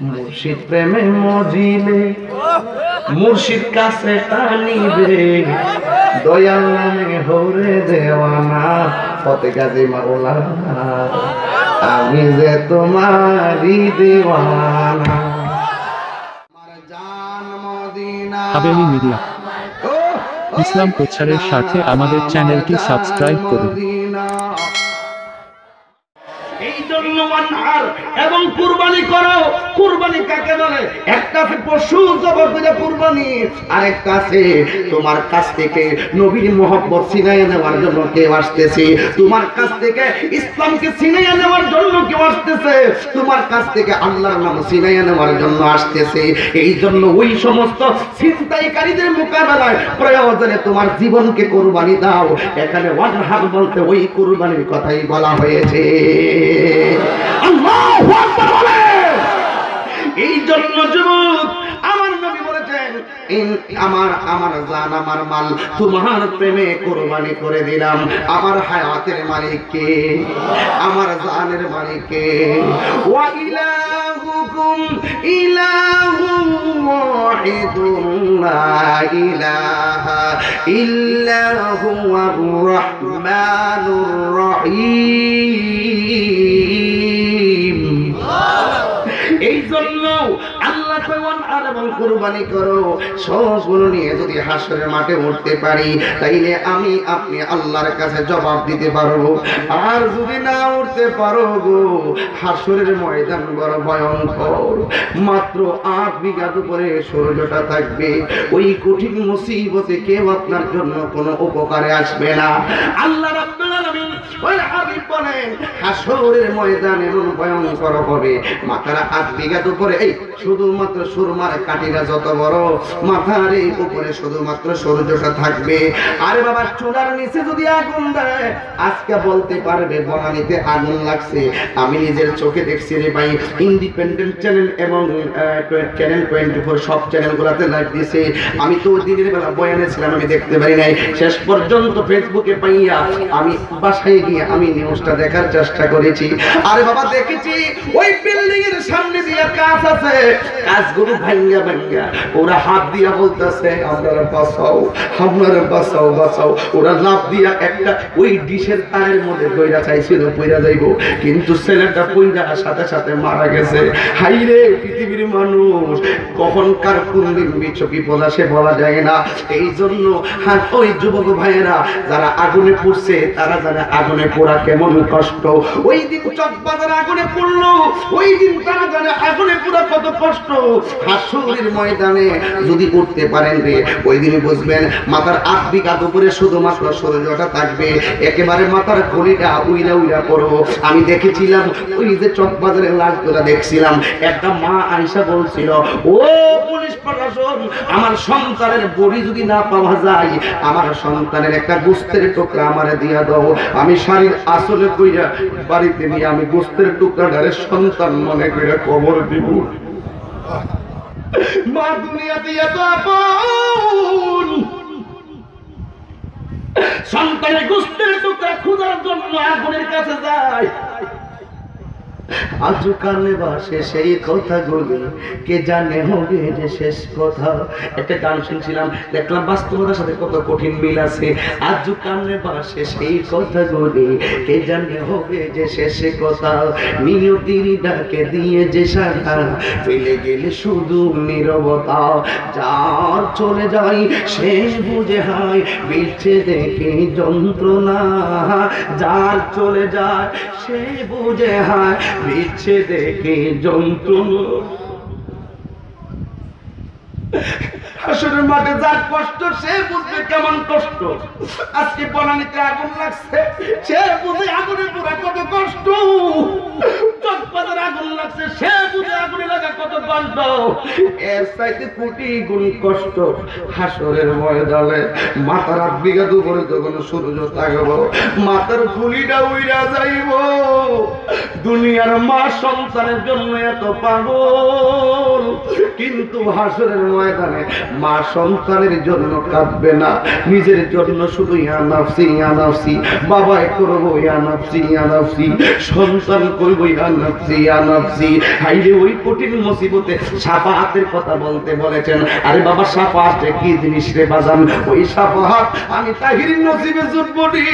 মুর্শিদ প্রেমে মজিলে মুর্শিদ কাছে টানিবে দয়াল নামে হরে দেওয়ানা ফতে গাজী মাওলানা আমি যে তোমারই দেওয়ানা। হাবেলি মিডিয়া ইসলাম প্রচারের সাথে আমাদের চ্যানেলটি সাবস্ক্রাইব করুন। এই জন্য ওয়ানহার এবং কুরবানি করো। কুরবানি কাকে বলে? একটা আছে পশু জবাই করে কুরবানি, আর একটা আছে তোমার কাছ থেকে নবীর মহব্বত ছিনাইয়া নেওয়ার জন্য কেউ আসতেছে, তোমার কাছ থেকে ইসলামকে ছিনাইয়া নেওয়ার জন্য কেউ আসতেছে, তোমার কাছ থেকে আল্লাহর নাম ছিনাইয়া নেওয়ার জন্য আসতেছে। এই জন্য ওই সমস্ত ছিনতাইকারীদের মোকাবেলায় প্রয়োজনে তোমার জীবনকে কুরবানি দাও। এখানে ওয়ানহার বলতে ওই কুরবানির কথাই বলা হয়েছে। আল্লাহু আকবার বলে। এই জন্য যুবক আমার নবী বলেছেন আমার জান আমার মাল তোমার প্রেমে কুরবানি করে দিলাম। আমার হায়াতের মালিক কে? আমার জানের মালিক কে? ওয়া ইলাহুকুম ইলাহুন ওয়াহিদুন লা ইলাহা ইল্লা হুয়ার রাহমানুর রহিম। এই জন্য আল্লাহ কইওয়ান আর এবং কুরবানি করো। সবগুলো নিয়ে যদি হাসরের মাঠে উঠতে পারি তাইলে আমি আপনি আল্লাহর কাছে জবাব দিতে পারবো। আর যদি না উঠতে পারো গো, হাসরের ময়দান বড় ভয়ঙ্কর। মাত্র 8 বিঘা উপরে সূর্যটা থাকবে। ওই কঠিন মুসিবতে কেউ আপনার জন্য কোনো উপকারে আসবে না। আল্লাহ রাব্বুল আলামিন ওই হাবিব বলেন হাসরের ময়দান এমন ভয়ঙ্কর হবে, মাথার 8 বিঘা উপরে এই শুধুমাত্র সুরমার কাঠিটা যত বড়, মাথার এই উপরে শুধুমাত্র সূর্যটা থাকবে। আরে বাবা, চুলার নিচে যদি আগুন দেয় আজকে বলতে পারবে বনানীতে আগুন লাগছে। আমি নিজের চোখে দেখছি রে ভাই। ইন্ডিপেন্ডেন্ট চ্যানেল এবং চ্যানেল 24 সব চ্যানেলগুলোতে লাইভ দিয়েছে। আমি তো দিনের বেলা বয়ানে ছিলাম, আমি দেখতে পারি নাই। শেষ পর্যন্ত ফেসবুকে পাইয়া আমি বাসায় গিয়ে আমি নিউজটা দেখার চেষ্টা করেছি। আরে বাবা, দেখেছি ওই বিল্ডিং এর সামনে দিয়ে কাজ আছে, কাজগুলো ভাঙ্গা ভাঙ্গা ওরা হাত দিয়া বলতেছে আপনারা বাঁচাও, আপনারা বাঁচাও বাঁচাও। ওরা লাফ দিয়া একটা ওই ডিশের তারের মধ্যে কইরা চাইছিল পইরা যাইবো, কিন্তু ছেলেটা পইরা সাথে সাথে মারা গেছে। হাইরে পৃথিবীর মানুষ, কখন কার কোন দিন বিচকি পড়া সে বলা যায় না। এই জন্য ওই যুবক ভাইয়েরা যারা আগুনে পড়ছে তারা জানে আগুনে পোড়া কেমন কষ্ট। ওই দিন চকবাজার আগুনে পড়লো, ওই দিন তারা জানে আগুনে পোড়া কত কষ্ট। হাসরের ময়দানে যদি উঠতে পারেন রে, ওই দিন বুঝবেন মাথার 8 বিঘা উপরে শুধুমাত্র সূর্যটা থাকবে, একেবারে মাথার খুলিটা উইরা উইরা পড়ো। আমি দেখেছিলাম ওই যে চকবাজারের লাশগুলা দেখছিলাম, একটা মা আয়েশা বলছিল ও পুলিশ প্রশাসন, আমার সন্তানের বডি যদি না পাওয়া যায়, আমার সন্তানের একটা গোস্তের টুকরা আমারে দিয়া দাও। আমি শাড়ির আসলে কইরা বাড়িতে নিয়ে আমি গোস্তের টুকরাটারে সন্তান মনে কইরা কবর দিব। মা দুনিয়াতে এত আপন, সন্তানের গোস্তের টুকরা খোঁজার জন্য আগুনের কাছে যায়। আজও কানে বাসে সেই কথাগুলি, কে জানে হবে যে শেষ কথা। একটা গান শুনছিলাম, দেখলাম বাস্তবতার সাথে কত কঠিন মিল আছে। আজও কানে বাসে সেই কথাগুলি, কে জানে হবে যে শেষ কথা। নিয়তির ডাকে দিয়ে যে শাখা ফেলে গেলে শুধু নীরবতা। যার চলে যায় সে বুঝে হয় বিচ্ছে দেখে যন্ত্রণা। যার চলে যায় সে বুঝে হয় বিচ্ছে দেখে যন্ত্রণা। হাসরের মাঠে যার কষ্ট সে বুঝবে কেমন কষ্ট। আজকে বনানীতে আগুন লাগছে, সে বুঝে আগুনে পুরা কত কষ্ট। চকবাজারে আগুন লাগছে, সে বুঝে আগুনে লাগা কত কষ্ট। এর চাইতে কোটি গুণ কষ্ট হাসরের ময়দানে। মাথার 8 বিঘা উপরে যখন সূর্য থাকবো, মাথার খুলিটা উইরা যাইব। দুনিয়ার মা সন্তানের জন্য এত পাগল, কিন্তু হাসরের ময়দানে মা সন্তানের জন্য কাঁদবে না, নিজের জন্য শুধু ইয়া নাফসি ইয়া নাফসি, বাবাই করবো ইয়া নাফসি ইয়া নাফসি, সন্তান করবো ইয়া নাফসি ইয়া নাফসি। হাইরে ওই কঠিন মুসিবতে শাফাআতের কথা বলতে বলেছেন। আরে বাবা শাফাআত কি জিনিস রে বাজান? ওই শাফাআত আমি তাহির নসিবে জুটবনি।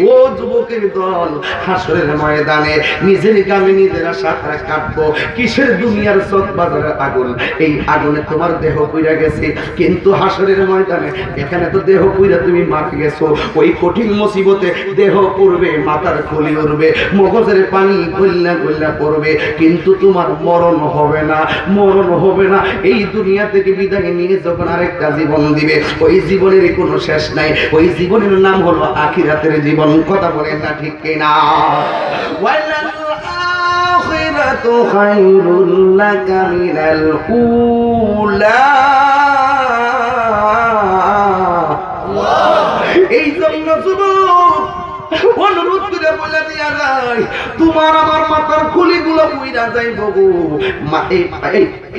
ও যুবকের দল, হাসরের ময়দানে নিজের গামে নিজেরা সাঁতার কাটবো। কিসের দুনিয়ার চক বাজারের আগুন, এই আগুনে তোমার দেহ পুড়ে গেছে, কিন্তু হাসরের ময়দানে এখানে তো দেহ পুড়ে তুমি মারা গেছো। ওই কঠিন মুসিবতে দেহ পড়বে, মাথার খুলি উঠবে, মগজের পানি গল্লা গল্লা পড়বে, কিন্তু তোমার মরণ হবে না, মরণ হবে না। এই দুনিয়া থেকে বিদায় নিয়ে যখন আরেকটা জীবন দিবে, ওই জীবনের কোনো শেষ নাই। ওই জীবনের নাম হলো আখিরাতের জীবন। কথা বলেন না ঠিক কিনা? ওয়ালাল আখিরাতু খায়রুল লাকা মিনাল উলা। এই জন্য যুবক অনুরোধ করে বলে দিয়া যায়, তোমার আমার মাথার খুলিগুলো উইরা যাইব গো।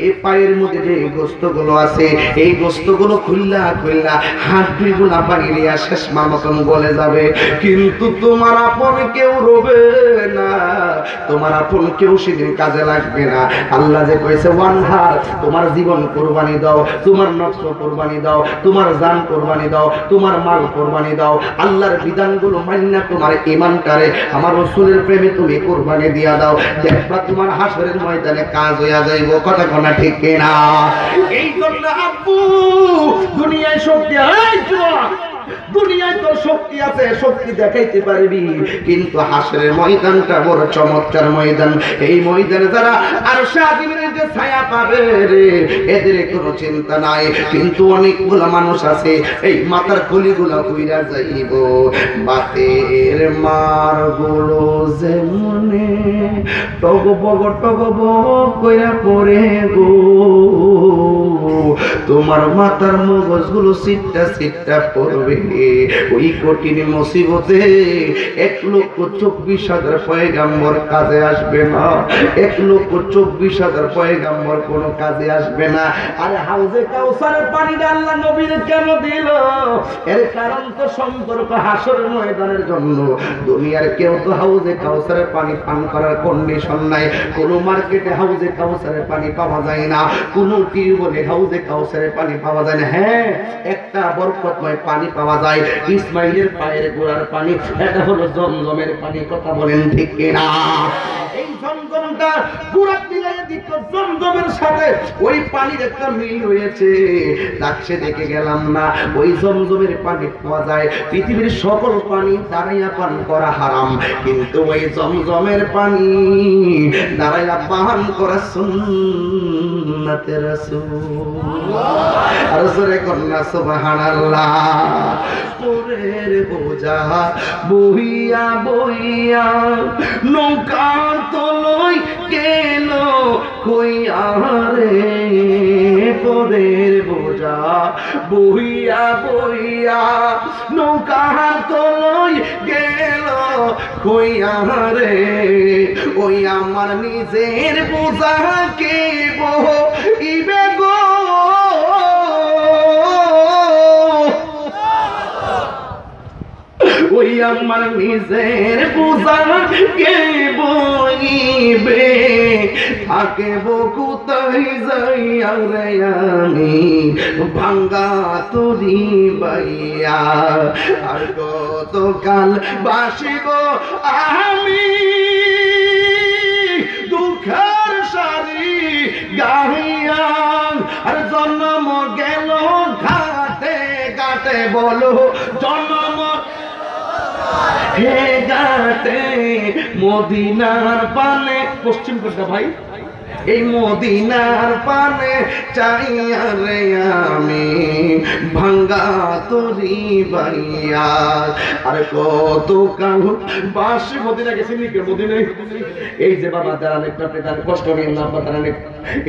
এই পায়ের মধ্যে যে গোস্তগুলো আছে, এই গোস্তগুলো খুললা খুললা হাড্ডিগুলা বাড়িয়া শেষ মতন গলে যাবে, কিন্তু তোমার আপন কেউ রবে না, তোমার আপন কেউ সেদিন কাজে লাগবে না। আল্লাহ যে কইছে ওয়ানহার, তোমার জীবন কোরবানি দাও, তোমার নফস কোরবানি দাও, তোমার জান কোরবানি দাও, তোমার মাল কোরবানি দাও। আল্লাহর বিধানগুলো মান্না তোমার ঈমানটারে আমার রাসূলের প্রেমে তুমি কোরবানি দিয়া দাও, দেখবা তোমার হাসরের ময়দানে কাজ হইয়া যাইব। কথা কোনা ঠিক কিনা? এই জন্য আব্বু দুনিয়ায় শক্তি, এই যুবক দুনিয়ায় তোর শক্তি আছে, শক্তি দেখাইতে পারবি, কিন্তু হাসরের ময়দানটা বড় চমৎকার ময়দান। এই ময়দানে যারা আরশে আজিমের যে ছায়া পাবে রে, এদের কোনো চিন্তা নাই, কিন্তু অনেকগুলো মানুষ আছে এই মাথার খুলিগুলো কইরা যাইব। বাতের মারগুলো যেমনে টগবগ কইরা পড়ে গো, তোমার মাথার মগজগুলো সিটটা সিটটা পড়বে। ওই কঠিন মুসিবতে 1,24,000 পয়গাম্বর কাজে আসবে না, 1,24,000 পয়গাম্বর কোনো কাজে আসবে না। আরে হাউজে কাউসারের পানিটা আল্লাহ নবীর কেন দিল? এর কারণ তো সম্পর্ক হাসরের ময়দানের জন্য। দুনিয়ার কেউ তো হাউজে কাউসারের পানি পান করার কন্ডিশন নাই। কোনো মার্কেটে হাউজে কাউসারের পানি পাওয়া যায় না, কোনো টিউবওয়েলে হাউজে কাউসারের পানি পাওয়া যায় না। হ্যাঁ, একটা বরকতময় পানি পাওয়া যায়, ইসমাইলের পায়ের গোড়ার পানি, এটা হলো জমজমের পানি। কথা বলেন ঠিক কিনা? এই জমজমটা পুরা মিলাইয়া দিত জমজমের সাথে ওই পানির একটা মিল হয়েছে। তাকসে দেখে গেলাম না, ওই জমজমের পানি পাওয়া যায়। পৃথিবীর সকল পানি দাঁড়াইয়া পান করা হারাম, কিন্তু ওই জমজমের পানি দাঁড়াইয়া পান করা সুন্নাতে রাসূল। আর জোরে কন্যা সুবহানাল্লাহ। পরের বোঝা বহিয়া বহিয়া নৌকার তলই গেল কইয়া রে, পরের বোঝা বহিয়া বহিয়া নৌকার তলই গেল কইয়া রে, ওই আমার নিজের বোঝা কে বহিবে গো, ওই আমার নিজের বোঝা কে বইবে, থাকে কোথায় যাইয়া রে আমি ভাঙ্গা তরি বাইয়া, আর কতকাল বাসিব আমি দুঃখের সারি গাহিয়া, আর জন্ম গেল ঘাটে ঘাটে, বলো জন্ম হে ঘাটে মদিনার পানে। পশ্চিম কোনটা ভাই? এই মদিনার পানে চাইয়া রে আমি ভাঙ্গা তরি বাইয়া, আর কত কাল বাসি। মদিনা গেছেন নাকি? মদিনায় এই যে বাবা দাঁড়ান একটু, আপনি তার কষ্ট নিন না, দাঁড়ান।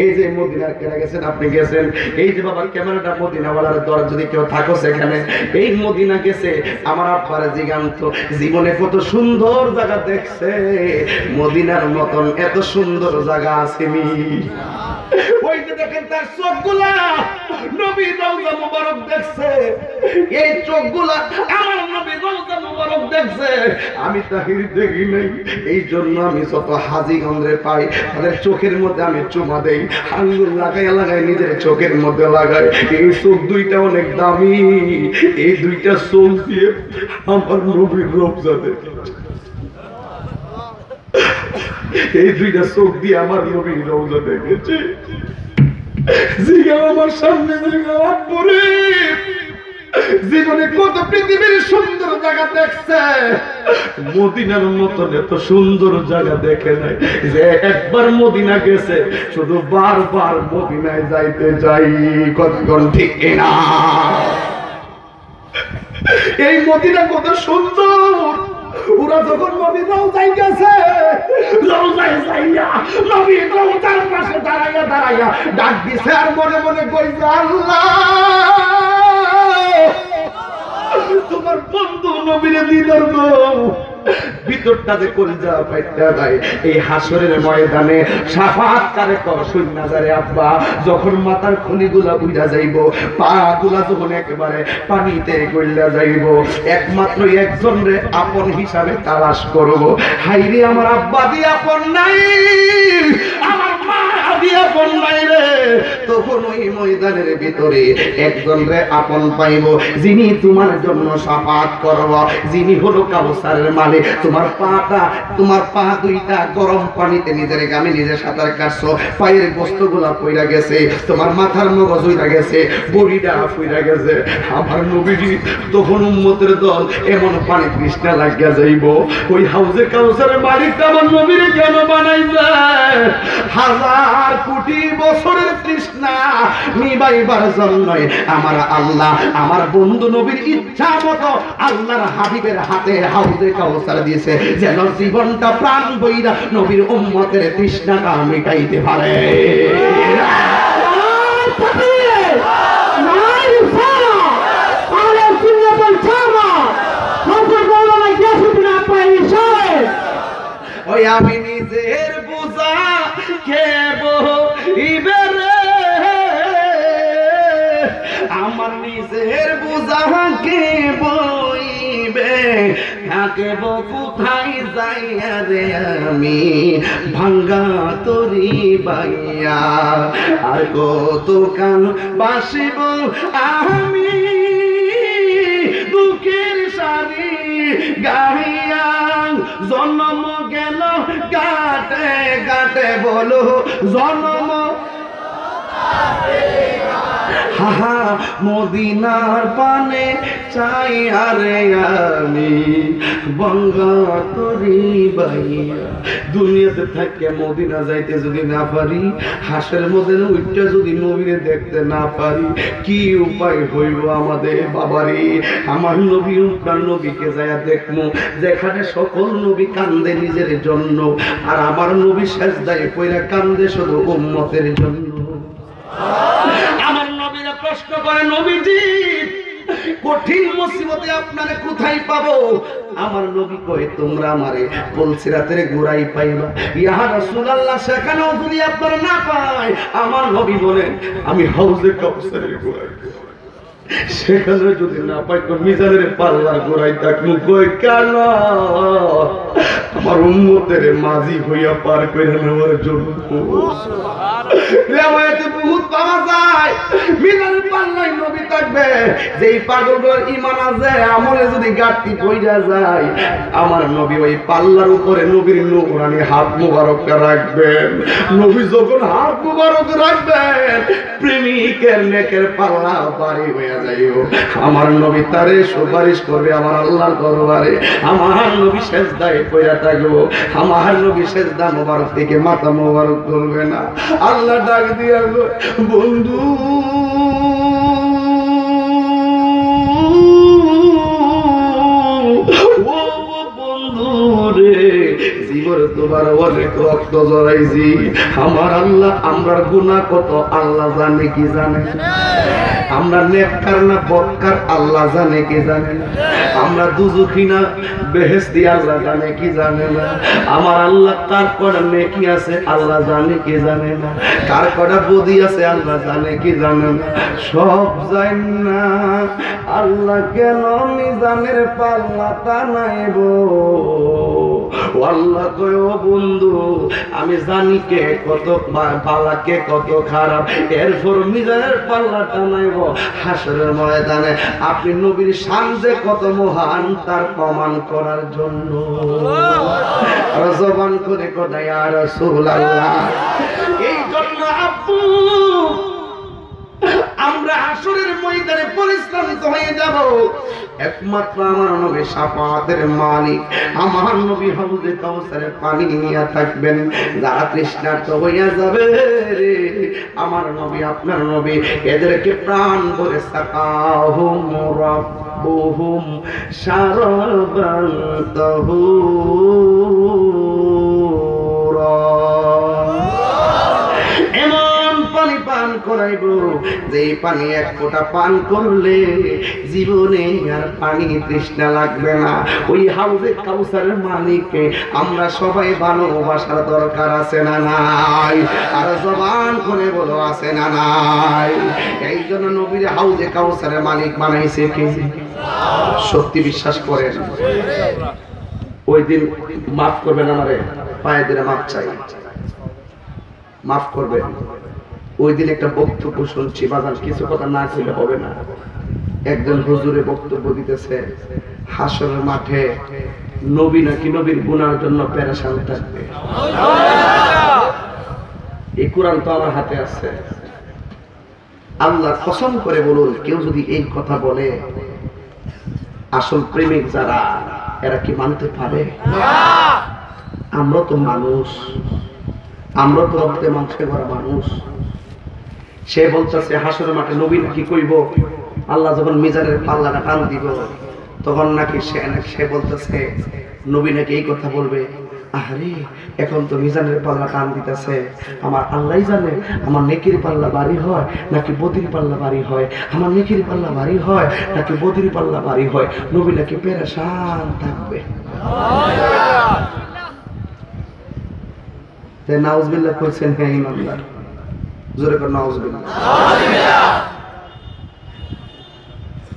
এই যে মদিনার কেনা গেছেন, আপনি গেছেন। এই যে বাবা ক্যামেরাটা মদিনাওয়ালার দর যদি কেউ থাকো সেখানে, এই মদিনা গেছে আমার আব্বারে জিগান্ত জীবনে কত সুন্দর জায়গা দেখছে, মদিনার মতন এত সুন্দর জায়গা আসেনি। ওই যে দেখেন তার চোখগুলা নবী রওজা মুবারক দেখছে, এই চোখগুলা আমার নবী রওজা মুবারক দেখছে, আমি তাহির দেখি নাই। এই জন্য আমি যত হাজীগঞ্জে পাই তাদের চোখের মধ্যে আমি চুমা দেই, আঙ্গুল লাগাই লাগাই নিজের চোখের মধ্যে লাগাই। এই চোখ দুইটা অনেক দামি, এই দুইটা চোখ দিয়ে আমার নবীর রওজা দেখি, এই দুইটা চোখ দিয়ে আমার নবীর রওজা দেখেছে। জিগাও আমার সামনে, জিগাও পরে জীবনে কত পৃথিবীর সুন্দর জায়গা দেখছে, মদিনার মতন এত সুন্দর জায়গা দেখে নাই। যে একবার মদিনা গেছে শুধু বারবার মদিনায় যাইতে যাই, কতক্ষণ ঠিক না? এই মদিনা কত সুন্দর। ওরা যখন নবীর রওজায় গেছে, রওজায় যাইয়া নবীর রওজার পাশে দাঁড়াইয়া দাঁড়াইয়া ডাক দিছে আর মনে মনে কইছে, আল্লাহ তোমার বন্ধু নবীরে দিদার দাও। ভিতরটা যে কলিজা ফাইটা যায়। এই হাসরের ময়দানে শাফাত কারে কর শূন্য যারে আব্বা, যখন মাথার খুলিগুলা উইড়া যাইব, পা গুলা যখন একেবারে পানিতে গইলা যাইব, একমাত্র একজন রে আপন হিসাবে তালাশ করব। হাইরে আমার আব্বা দিয়ে আপন নাই, আমার মা দিয়ে আপন নাই রে। তখন ওই ময়দানের ভিতরে একজন রে আপন পাইব, যিনি তোমার জন্য শাফাত করব, যিনি হলো কাউসারের মালিক। তোমার পা দুইটা গরম পানিতে নিজের গামে নিজে সাঁতার কাটছো, পায়ের গোস্তগুলা পইরা গেছে, তোমার মাথার মগজ উইরা গেছে, বড়িটা ফুইরা গেছে। আমার নবীজি তখন উম্মতের দল এমন পানি তৃষ্ণা লাগিয়া যাইব, ওই হাউজে কাউসারের মালিক আমার নবীরে কেন বানাইছে? হাজার কোটি বছরের তৃষ্ণা নিবাইবার জন্যই আমার আল্লাহ আমার বন্ধু নবীর ইচ্ছা মতো আল্লাহর হাবিবের হাতে হাউজে কাউসার দিয়েছে, যেন জীবনটা প্রাণ বইরা নবীর উম্মতের তৃষ্ণাটা মিটাইতে পারে। ওই আমি নিজের বোঝা কে বইবে রে, আমার নিজের বোঝা কে বইবে, থাকব কোথায় যাইয়া রে আমি ভাঙ্গা তরি বাইয়া, আর কত কান বাসিব আমি দুঃখের সারি গাইয়া, জন্ম গেল গাটে গাটে বলো জন্ম হাহা মদিনার পানে চাই আরে আমি বঙ্গা তরি বাইয়া। দুনিয়াতে থাকে মদিনা যাইতে যদি না পারি, হাসের মধ্যে উঠতে যদি নবীরে দেখতে না পারি, কি উপায় হইব আমাদের বাবারে? আমার নবী আপনার নবীকে যাইয়া দেখবো, যেখানে সকল নবী কান্দে নিজের জন্য, আর আমার নবী সেজদায় পইরা কান্দে শুধু উম্মতের জন্য। আমার নবীরা প্রশ্ন করে, নবীজি কঠিন মুসিবতে আপনারে কোথায় পাবো? আমার নবী কয়, তোমরা আমারে পুলসিরাতের গোড়াই পাইবা। ইয়া রাসূলুল্লাহ, সেখানেও যদি আপনারা না পাই, আমার নবী বলেন আমি হাউজে কাউসারের গোড়ায়, সেখানে যদি না পাই তো মিজানের পাল্লার গোড়াই থাকবো। কই কেন? আমার উম্মতের মাঝি হইয়া পার করে নেওয়ার জন্য। রেওয়ায়েতে বহুত পাওয়া যায় মিজানের পাল্লায় নবী থাকবে। যেই পাগলগুলোর ঈমান আছে, আমলে যদি ঘাটতি পড়া যায়, আমার নবী ওই পাল্লার উপরে নবীর নূরানি হাত মুবারকটা রাখবেন। নবী যখন হাত মুবারক রাখবেন, প্রেমিকের নেকের পাল্লা ভারী হয়ে যাইও। আমার নবী তারে সুপারিশ করবে আমার আল্লাহর দরবারে। আমার নবী সেজদায় পড়ে থাকবো, আমার নবী সেজদা মোবারক থেকে মাথা মোবারক তুলবে না। আল্লাহ ডাক দিয়া বন্ধু জীবনে তোমার অনেক রক্ত জড়াইছি আমার আল্লাহ, আমরার গুনাহ কত আল্লাহ জানে কি জানে না, আমরা নেককার না বদকার আল্লাহ জানে কি জানে না, আমরা দুজখী না বেহেশতি আল্লাহ জানে কি জানে না, আমার আল্লাহ কার কটা নেকি আছে আল্লাহ জানে কি জানে না, কার কটা বদি আছে আল্লাহ জানে কি জানে না, সব জান না আল্লাহ কেন মিজানের পাল্লাটা নাইব। আল্লাহ কয় ও বন্ধু আমি জানি কে কত ভালো কে কত খারাপ, এরপর মিজানের পাল্লাটা নাইব হাসরের ময়দানে আপনি নবীর শান যে কত মহান তার প্রমাণ করার জন্য। আর জবান করে কথা ইয়া রাসূলুল্লাহ। এই জন্য আব্বু আমরা আসরের ময়দানে পরিশ্রামিত হয়ে যাব, একমাত্র আমার নবী শাফাতের মালিক আমার নবী হাউজে কাউসারের পানি নিয়ে থাকবেন, যারা তৃষ্ণার্ত হইয়া যাবে রে আমার নবী আপনার নবী এদেরকে প্রাণ ভরে সাকাহুম রাব্বুহুম শারাবান তাহুরা, এমন পানি পান করাইব যে পানি এক ফোঁটা পান করলে জীবনে আর পানি তৃষ্ণা লাগবে না। ওই হাউজে কাউসারের মালিককে আমরা সবাই ভালোবাসার দরকার আছে না নাই? আর জবান করে বলো আছে না নাই? এই জন্য নবীর হাউজে কাউসারের মালিক বানাইছে কে? সত্যি বিশ্বাস করেন? ওই দিন মাফ করবেন আমারে, পায়ে দিলে মাফ চাই, মাফ করবে। ওই দিন একটা বক্তব্য শুনছি বাজার, কিছু কথা না ছিল হবে না। একজন হুজুরে বক্তব্য দিতেছে হাসরের মাঠে নবী নাকি নবীর গুনার জন্য পেরেশান থাকবে। এই কোরআন তো আমার হাতে আছে, আল্লাহ কসম করে বলুন কেউ যদি এই কথা বলে আসল প্রেমিক যারা এরা কি মানতে পারে? আমরা তো মানুষ, আমরা তো রক্তে মাংসে ভরা মানুষ। সে বলতেছে হাসরের মাঠে নবী নাকি কইব আল্লাহ যখন মিজানের পাল্লাটা টান দিব তখন নাকি সে বলতেছে নবী নাকি এই কথা বলবে, আরে এখন তো মিজানের পাল্লা টান দিতেছে, আমার আল্লাহই জানে আমার নেকির পাল্লা ভারী হয় নাকি বদির পাল্লা ভারী হয়, আমার নেকির পাল্লা ভারী হয় নাকি বদির পাল্লা ভারী হয়, নবী নাকি পেরেশান থাকবে। নাউজুবিল্লাহ কইছেন হ্যাঁ ইমানদার, জোরে করে নাউজুবিল্লাহ।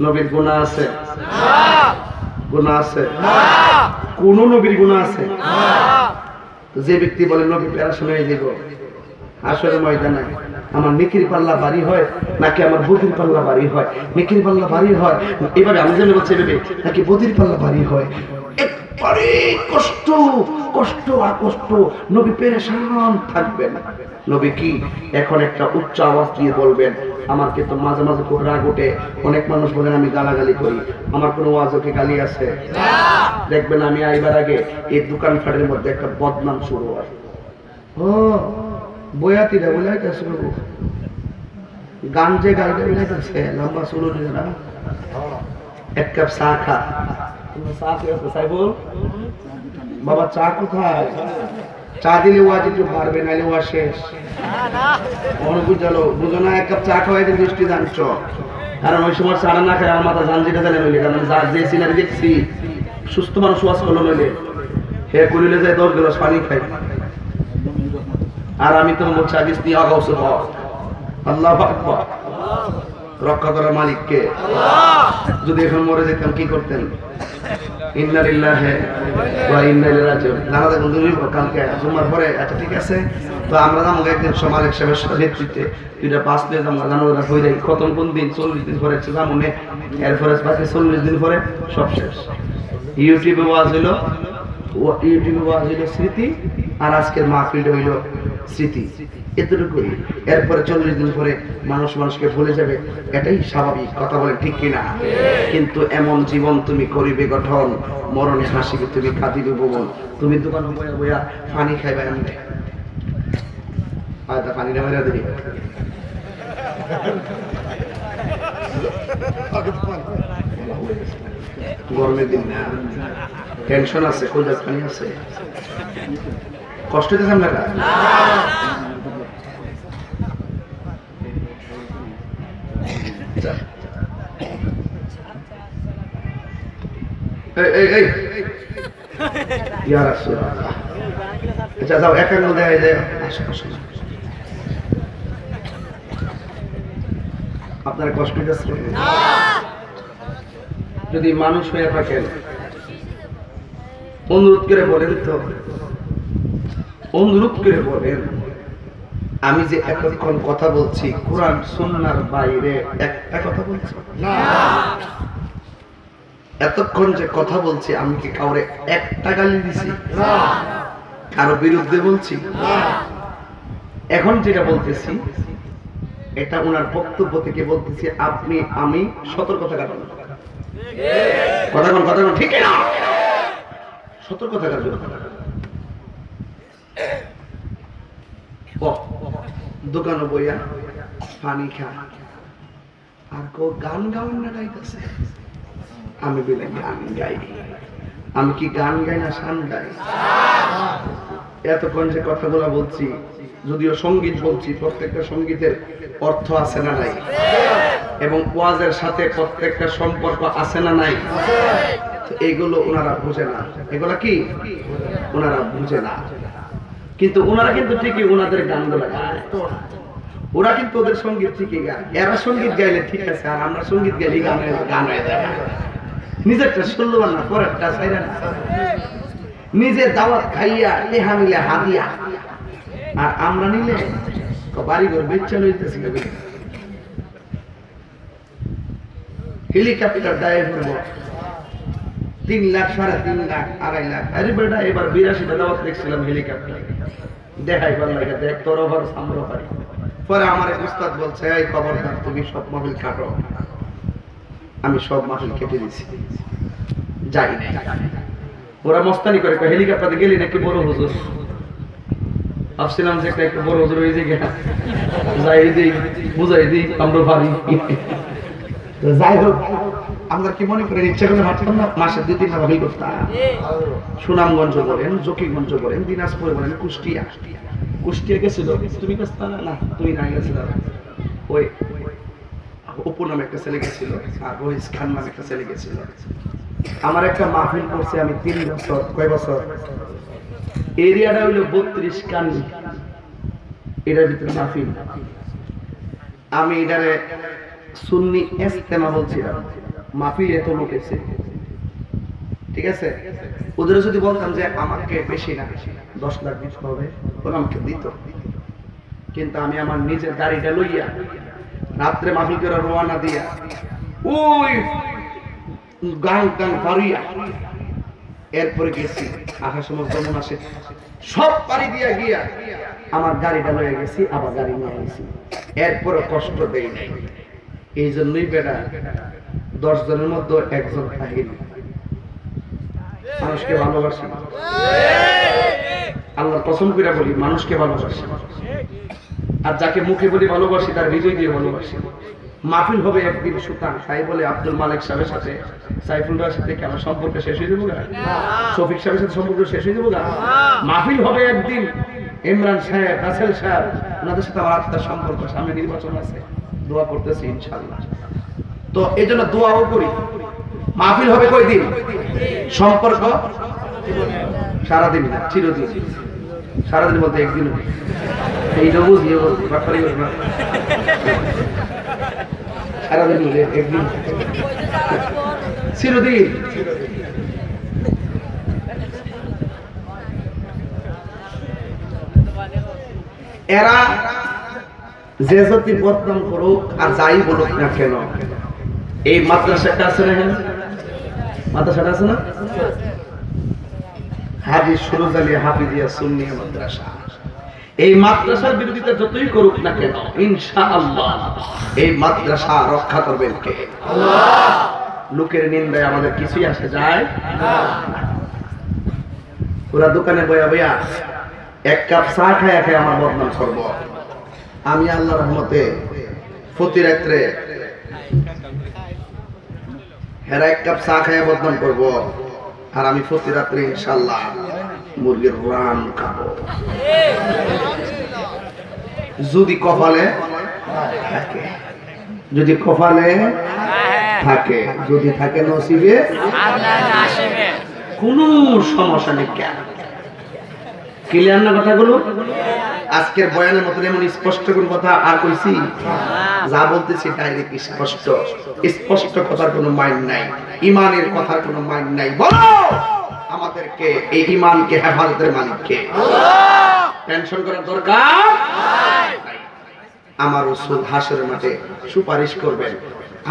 নবীর গুনাহ আছে? গুনাহ আছে? কোন নবীর গুনাহ আছে? যে ব্যক্তি বলে নবী পেরেশান হয়ে যাব আসরের ময়দানে আমার নেকির পাল্লা ভারী হয় নাকি আমার বদির পাল্লা ভারী হয়, নেকির পাল্লা ভারী হয় এইভাবে আমি জানি বলছি ভেবে নাকি বদির পাল্লা ভারী হয়, একবারে কষ্ট কষ্ট আর কষ্ট, নবী পেরেশান থাকবেন। নবী কি এখন একটা উচ্চ আওয়াজ দিয়ে বলবেন? আমার কিন্তু মাঝে মাঝে খুব রাগ ওঠে, অনেক মানুষ বলেন আমি গালাগালি করি, আমার কোনো ওয়াজকে গালি আছে? দেখবেন আমি আইবার আগে এই দোকান ফাটের মধ্যে একটা বদনাম শুরু হয়, ও বয়াতিরা বলাইতেছে গান যে গাইতে বলাইতেছে লম্বা শুরু না, এক কাপ চা খা, চা খেয়ে সাইবুল বাবা চা কোথায়? চা দিলে ওয়াজ একটু পারবে নাইলে ওয়াজ শেষ। বুঝালো বুঝো না, এক কাপ চা খাওয়াই দিন দৃষ্টি জানছ, কারণ ওই সময় চা না খায় আমার মাথা জান যেটা জানে নইলে, কারণ যে সিনারি দেখছি সুস্থ মানুষ ওয়াজ করলো নইলে হে করিলে যায় 10 গ্লাস পানি খাই, আর আমি তো বলছি আগে দিয়ে আগাউছে আল্লাহু আকবার। রক্ষা করার মালিক কে? যদি এখন মরে যেতাম কি করতেন? ইন্না লিল্লাহি ওয়া ইন্না ইলাইহি রাজিউন। নামাজে বন্ধুই কালকে জুমার পরে আচ্ছা ঠিক আছে, তো আমরা যাবো একদিন মালিক সাহেবের নেতৃত্বে দুইটা বাস নিয়ে যাবো, জানোরা হয়ে যায় খতম কোন দিন 40 দিন পরে যাবো নে, এরপরে বাকি 40 দিন পরে সব শেষ। ইউটিউবে ওয়াজ হইলো, ইউটিউবে ওয়াজ হইলো স্মৃতি, আর আজকের মাহফিলটা হইলো স্মৃতি, এতটুকুই। এরপরে 40 দিন পরে মানুষ মানুষকে ভুলে যাবে, এটাই স্বাভাবিক। কথা বলে ঠিক কিনা? কিন্তু এমন জীবন তুমি করিবে গঠন, মরণে হাসিবে তুমি কাঁদিবে ভুবন। তুমি দোকানে বয়া বয়া পানি খাইবে এমনি, আয়তা পানিটা মেরে দিবি, গরমের দিন টেনশন আছে, কোজার পানি আছে। কষ্ট হইতেছে আপনারা? আচ্ছা যাও একান্ন দেয় যে আপনার কষ্ট হইতেছে? যদি মানুষ হয়ে থাকেন অনুরোধ করে বলেন তো, অনুরোধ করে বলেন আমি যে এতক্ষণ কথা বলছি কোরআন সুন্নাহর বাইরে একটা কথা বলছি না। এতক্ষণ যে কথা বলছি আমি কি কাউরে একটা গালি দিছি? না। কারো বিরুদ্ধে বলছি? না। এখন যেটা বলতেছি এটা ওনার বক্তব্য থেকে বলতেছি, আপনি আমি সতর্কতা কারণ কথা কোন ঠিক না, সতর্কতা কারণ দোকানে বইয়া পানি খা আর কো গান গাউন না গাইতেছে। আমি বলে গান গাই, আমি কি গান গাই না শান গাই? এতক্ষণ যে কথাগুলো বলছি, যদিও সঙ্গীত বলছি, প্রত্যেকটা সঙ্গীতের অর্থ আছে না নাই, এবং ওয়াজের সাথে প্রত্যেকটা সম্পর্ক আছে না নাই, এগুলো ওনারা বুঝে না। এগুলা কি ওনারা বুঝে না, কিন্তু ওনারা কিন্তু ঠিকই ওনাদের গানগুলো গায়, ওরা কিন্তু ওদের সঙ্গীত ঠিকই গায়। এরা সঙ্গীত গাইলে ঠিক আছে, আর আমরা সঙ্গীত গাইলে গান হয়ে যায়। নিজেরটা শুনলো না, পরেরটা ছাইরা না, নিজের দাওয়াত খাইয়া লেহা মিলে হাদিয়া, আর আমরা নিলে বাড়ি ঘর বেচা লইতেছি। হেলিকপ্টার দায়ে করবো 3 লাখ, 3.5 লাখ, 2.5 লাখ। আরে বেটা এবার 82টা দাওয়াত দেখছিলাম হেলিকপ্টার, দেখাই পারলাম দেখ তোর ওভার সামরো পারি। পরে আমার এক উস্তাদ বলছে, এই খবরদার তুমি সব মাহফিল কাটো। আমি সব মাহফিল কেটে দিছি, যাই না। ওরা মস্তানি করে হেলিকপ্টারে গেলি নাকি বড় হুজুর, ভাবছিলাম যে একটা বড় হুজুর হয়ে যায়, যাই দিই বুঝাই দিই আমরা পারি। যাই হোক, আমরা কি মনে করেন ইচ্ছা করে ভাবতাম না মাসে 2-3 টা মাহফিল করতাম? সুনামগঞ্জ বলেন, জকিগঞ্জ বলেন, দিনাজপুর বলেন, কুষ্টিয়া গেছিল তুমি না, তুমি না গেছিল, ওই অপু নামে একটা ছেলে গেছিল, আর রহিস খান নামে একটা ছেলে গেছিল। আমার একটা মাহফিল করছে আমি 3 বছর, কয় বছর, এরিয়াটা হইলো 32 কান্দি, এটার ভিতরে মাহফিল। আমি এটারে সুন্নি ইজতেমা বলছিলাম, মাহফিল এত লোক এসে, ঠিক আছে। ওদের যদি বলতাম যে আমাকে বেশি না 10 লাখ দিতে হবে, ওরা আমাকে দিত, কিন্তু আমি আমার নিজের গাড়িটা লইয়া রাত্রে মাহফিল করে রওনা দিয়া ওই গাং পারিয়া এরপরে গেছি, আসার সময় যেমন আসে সব পারি দিয়া গিয়া আমার গাড়িটা লইয়া গেছি, আবার গাড়ি নিয়ে গেছি, এরপরে কষ্ট দেই নাই। এই জন্যই বেটা 10 জনের মধ্যে একজন কাহিনী মানুষকে ভালোবাসি, আল্লাহর কসম করে বলি মানুষকে ভালোবাসি, আর যাকে মুখে বলি ভালোবাসি তার হৃদয় দিয়ে ভালোবাসি। মাহফিল হবে একদিন সুতান, তাই বলে আব্দুল মালিক সাহেবের সাথে সাইফুল ভাইয়ের সাথে কি আমার সম্পর্ক শেষ হয়ে যাবো? শফিক সাহেবের সাথে সম্পর্ক শেষ হয়ে যাবো? মাহফিল হবে একদিন ইমরান সাহেব, রাসেল সাহেব, ওনাদের সাথে আমার আত্মার সম্পর্ক, সামনে নির্বাচন আছে, দোয়া করতেছি ইনশাআল্লাহ। তো এই জন্য দোয়াও করি। মাহফিল হবে কয়দিন? সম্পর্ক সারাদিন না, চিরদিন। সারাদিন বলতে একদিন, এইটা বুঝিয়ে বলতে সারাদিন বলে একদিন, চিরদিন। এরা যে যদি বদনাম করুক আর যাই বলুক না কেন, এই মাদ্রাসাটা আছে না, মাদ্রাসাটা আছে না, হাদিস সুরজালিয়া হাফিজিয়া সুন্নিয়া মাদ্রাসা, এই মাদ্রাসার বিরোধিতা যতই করুক না কেন ইনশাআল্লাহ এই মাদ্রাসা রক্ষা করবেন কে? আল্লাহ। লোকের নিন্দায় আমাদের কিছুই আসে যায় না। ওরা দোকানে বয়া বয়া 1 কাপ চা খায়া খায় আমার বদনাম করব, আমি আল্লাহর রহমতে প্রতি রাত্রে হেরা 1 কাপ চা খায়া বদনাম করব, আর আমি প্রতি রাত্রে ইনশাআল্লাহ মুরগির রান খাবো। যদি কপালে থাকে, যদি কপালে থাকে, যদি থাকে নসিবে, কোনো সমস্যা নেই। কেন ক্লিয়ার না কথাগুলো? আজকের বয়ানের মতন এমন স্পষ্ট কোন কথা আর কইছি? যা বলতেছি ডাইরেক্ট স্পষ্ট, স্পষ্ট কথার কোনো মাইন্ড নাই, ইমানের কথার কোনো মাইন্ড নাই। বলো আমাদেরকে এই ইমানকে হেফাজতের মালিককে টেনশন করার দরকার নাই। আমার রাসূল হাসরের মাঠে সুপারিশ করবেন।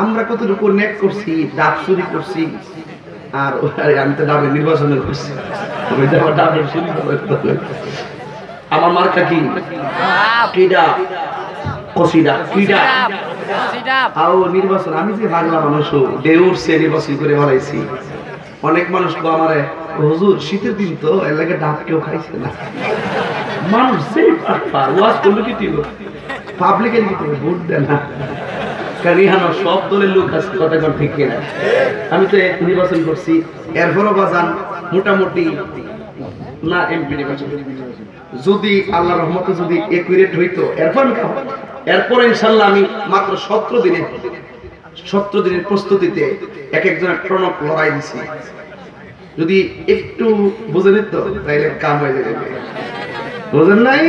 আমরা কতটুকু নেক করছি, ডাব চুরি করছি, আর আমি তো ডাবের নির্বাচন করছি, ডাবের চুরি করবো। আমার মার্কা কি? কিডা কসিডা কিডা আও নির্বাচন। আমি যে বাংলা মানুষ দেউর সে নির্বাচন করে বলাইছি। অনেক মানুষ তো আমারে হুজুর শীতের দিন তো এর লাগে ডাব কেউ খাইছে না। মানুষ সেই ওয়াজ করলো কি দিল পাবলিকের কি ভোট দেয় না, কারণ ইহানো সব দলের লোক আছে, কথা কোন ঠিক কিনা? আমি তো নির্বাচন করছি, এরপরও বাজান মোটামুটি না এমপি নির্বাচন, যদি আল্লাহ রহমতে যদি একুরেট হইতো এরপর ইনশাল্লাহ আমি মাত্র 17 দিনের প্রস্তুতিতে এক একজনের টনক লড়াই দিছি। যদি একটু বুঝে নিত তাইলে কাম হয়ে যাবে, বুঝেন নাই?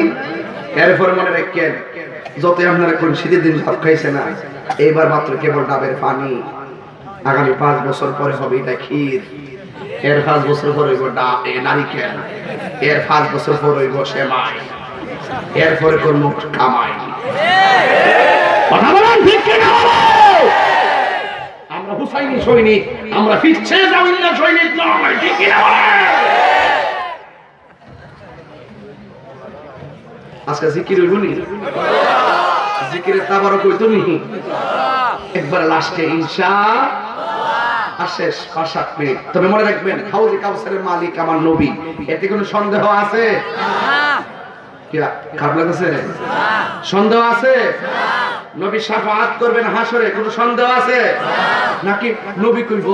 এরপরে মনে রাখেন, যতই আপনারা কোন শীতের দিন ভাত খাইছে না, এইবার মাত্র কেবল ডাবের পানি, আগামী 5 বছর পরে হবে এটা ক্ষীর, এর 5 বছর পরে হইব নারিকেল, এর 5 বছর পর হইব সেমাই, এরপরে করব কামাই। কথা বলেন ঠিক কিনা? আমরা হুসাইনি সৈনিক, আমরা ফিরছে জামিল্লা সৈনিক নয়, ঠিক কিনা? আজকে জিকির হইব নি? জিকিরের তাবারক হইতো নি? একবার লাস্টে ইনশাআল্লাহ শেষ 5-7 মিনিট। তবে মনে রাখবেন, হাউজে কাউসারের মালিক আমার নবী, এতে কোনো সন্দেহ আছে? কি খারাপ লাগছে? সন্দেহ আছে? নবী শাফাআত করবেন হাসরে, কোনো সন্দেহ আছে নাকি? নবী কইব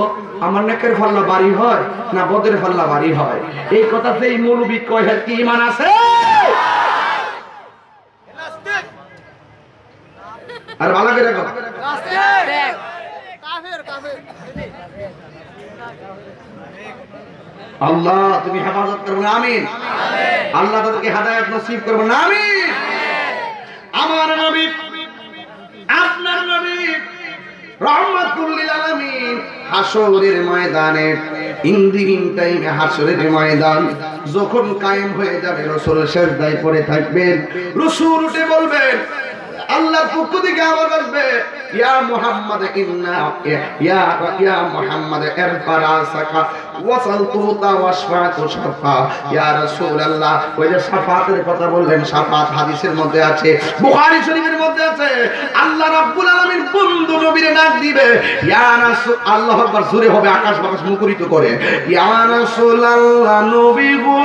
আমার নেকের পাল্লা ভারী হয় না বদের পাল্লা ভারী হয়, এই কথাতেই মৌলবী কয় কি ঈমান আছে? আর ভালো করে দেখো, আল্লাহ তুমি হেফাজত করবে না, আমিন। আল্লাহ তাদেরকে হেদায়েত নসিব করবে না, আমিন। আমার নবী, আপনার নবী রহমাতুল লিল আলামিন হাসরের ময়দানে, ইন্দিন টাইমে হাসরের ময়দান যখন কায়েম হয়ে যাবে, রাসূল সিজদায় পড়ে থাকবেন, রাসূল উঠে বলবেন, আল্লাহর পক্ষ থেকে আওয়াজ আসবে, ইয়া মুহাম্মদ ইন্না ইয়া মুহাম্মদ ইরফারাসাকা ওয়াসালতুতা ওয়াশফাতু শাফা। ইয়া রাসূলুল্লাহ, ওই যে শাফাতের কথা বললেন, শাফাত হাদিসের মধ্যে আছে, বুখারী শরীফের মধ্যে আছে। আল্লাহ রাব্বুল আলামিন বন্ধু নবীর ডাক দিবে, ইয়া রাসূল, আল্লাহু আকবার জোরে হবে, আকাশ বাতাস মুখরিত করে, ইয়া রাসূলুল্লাহ নবী গো,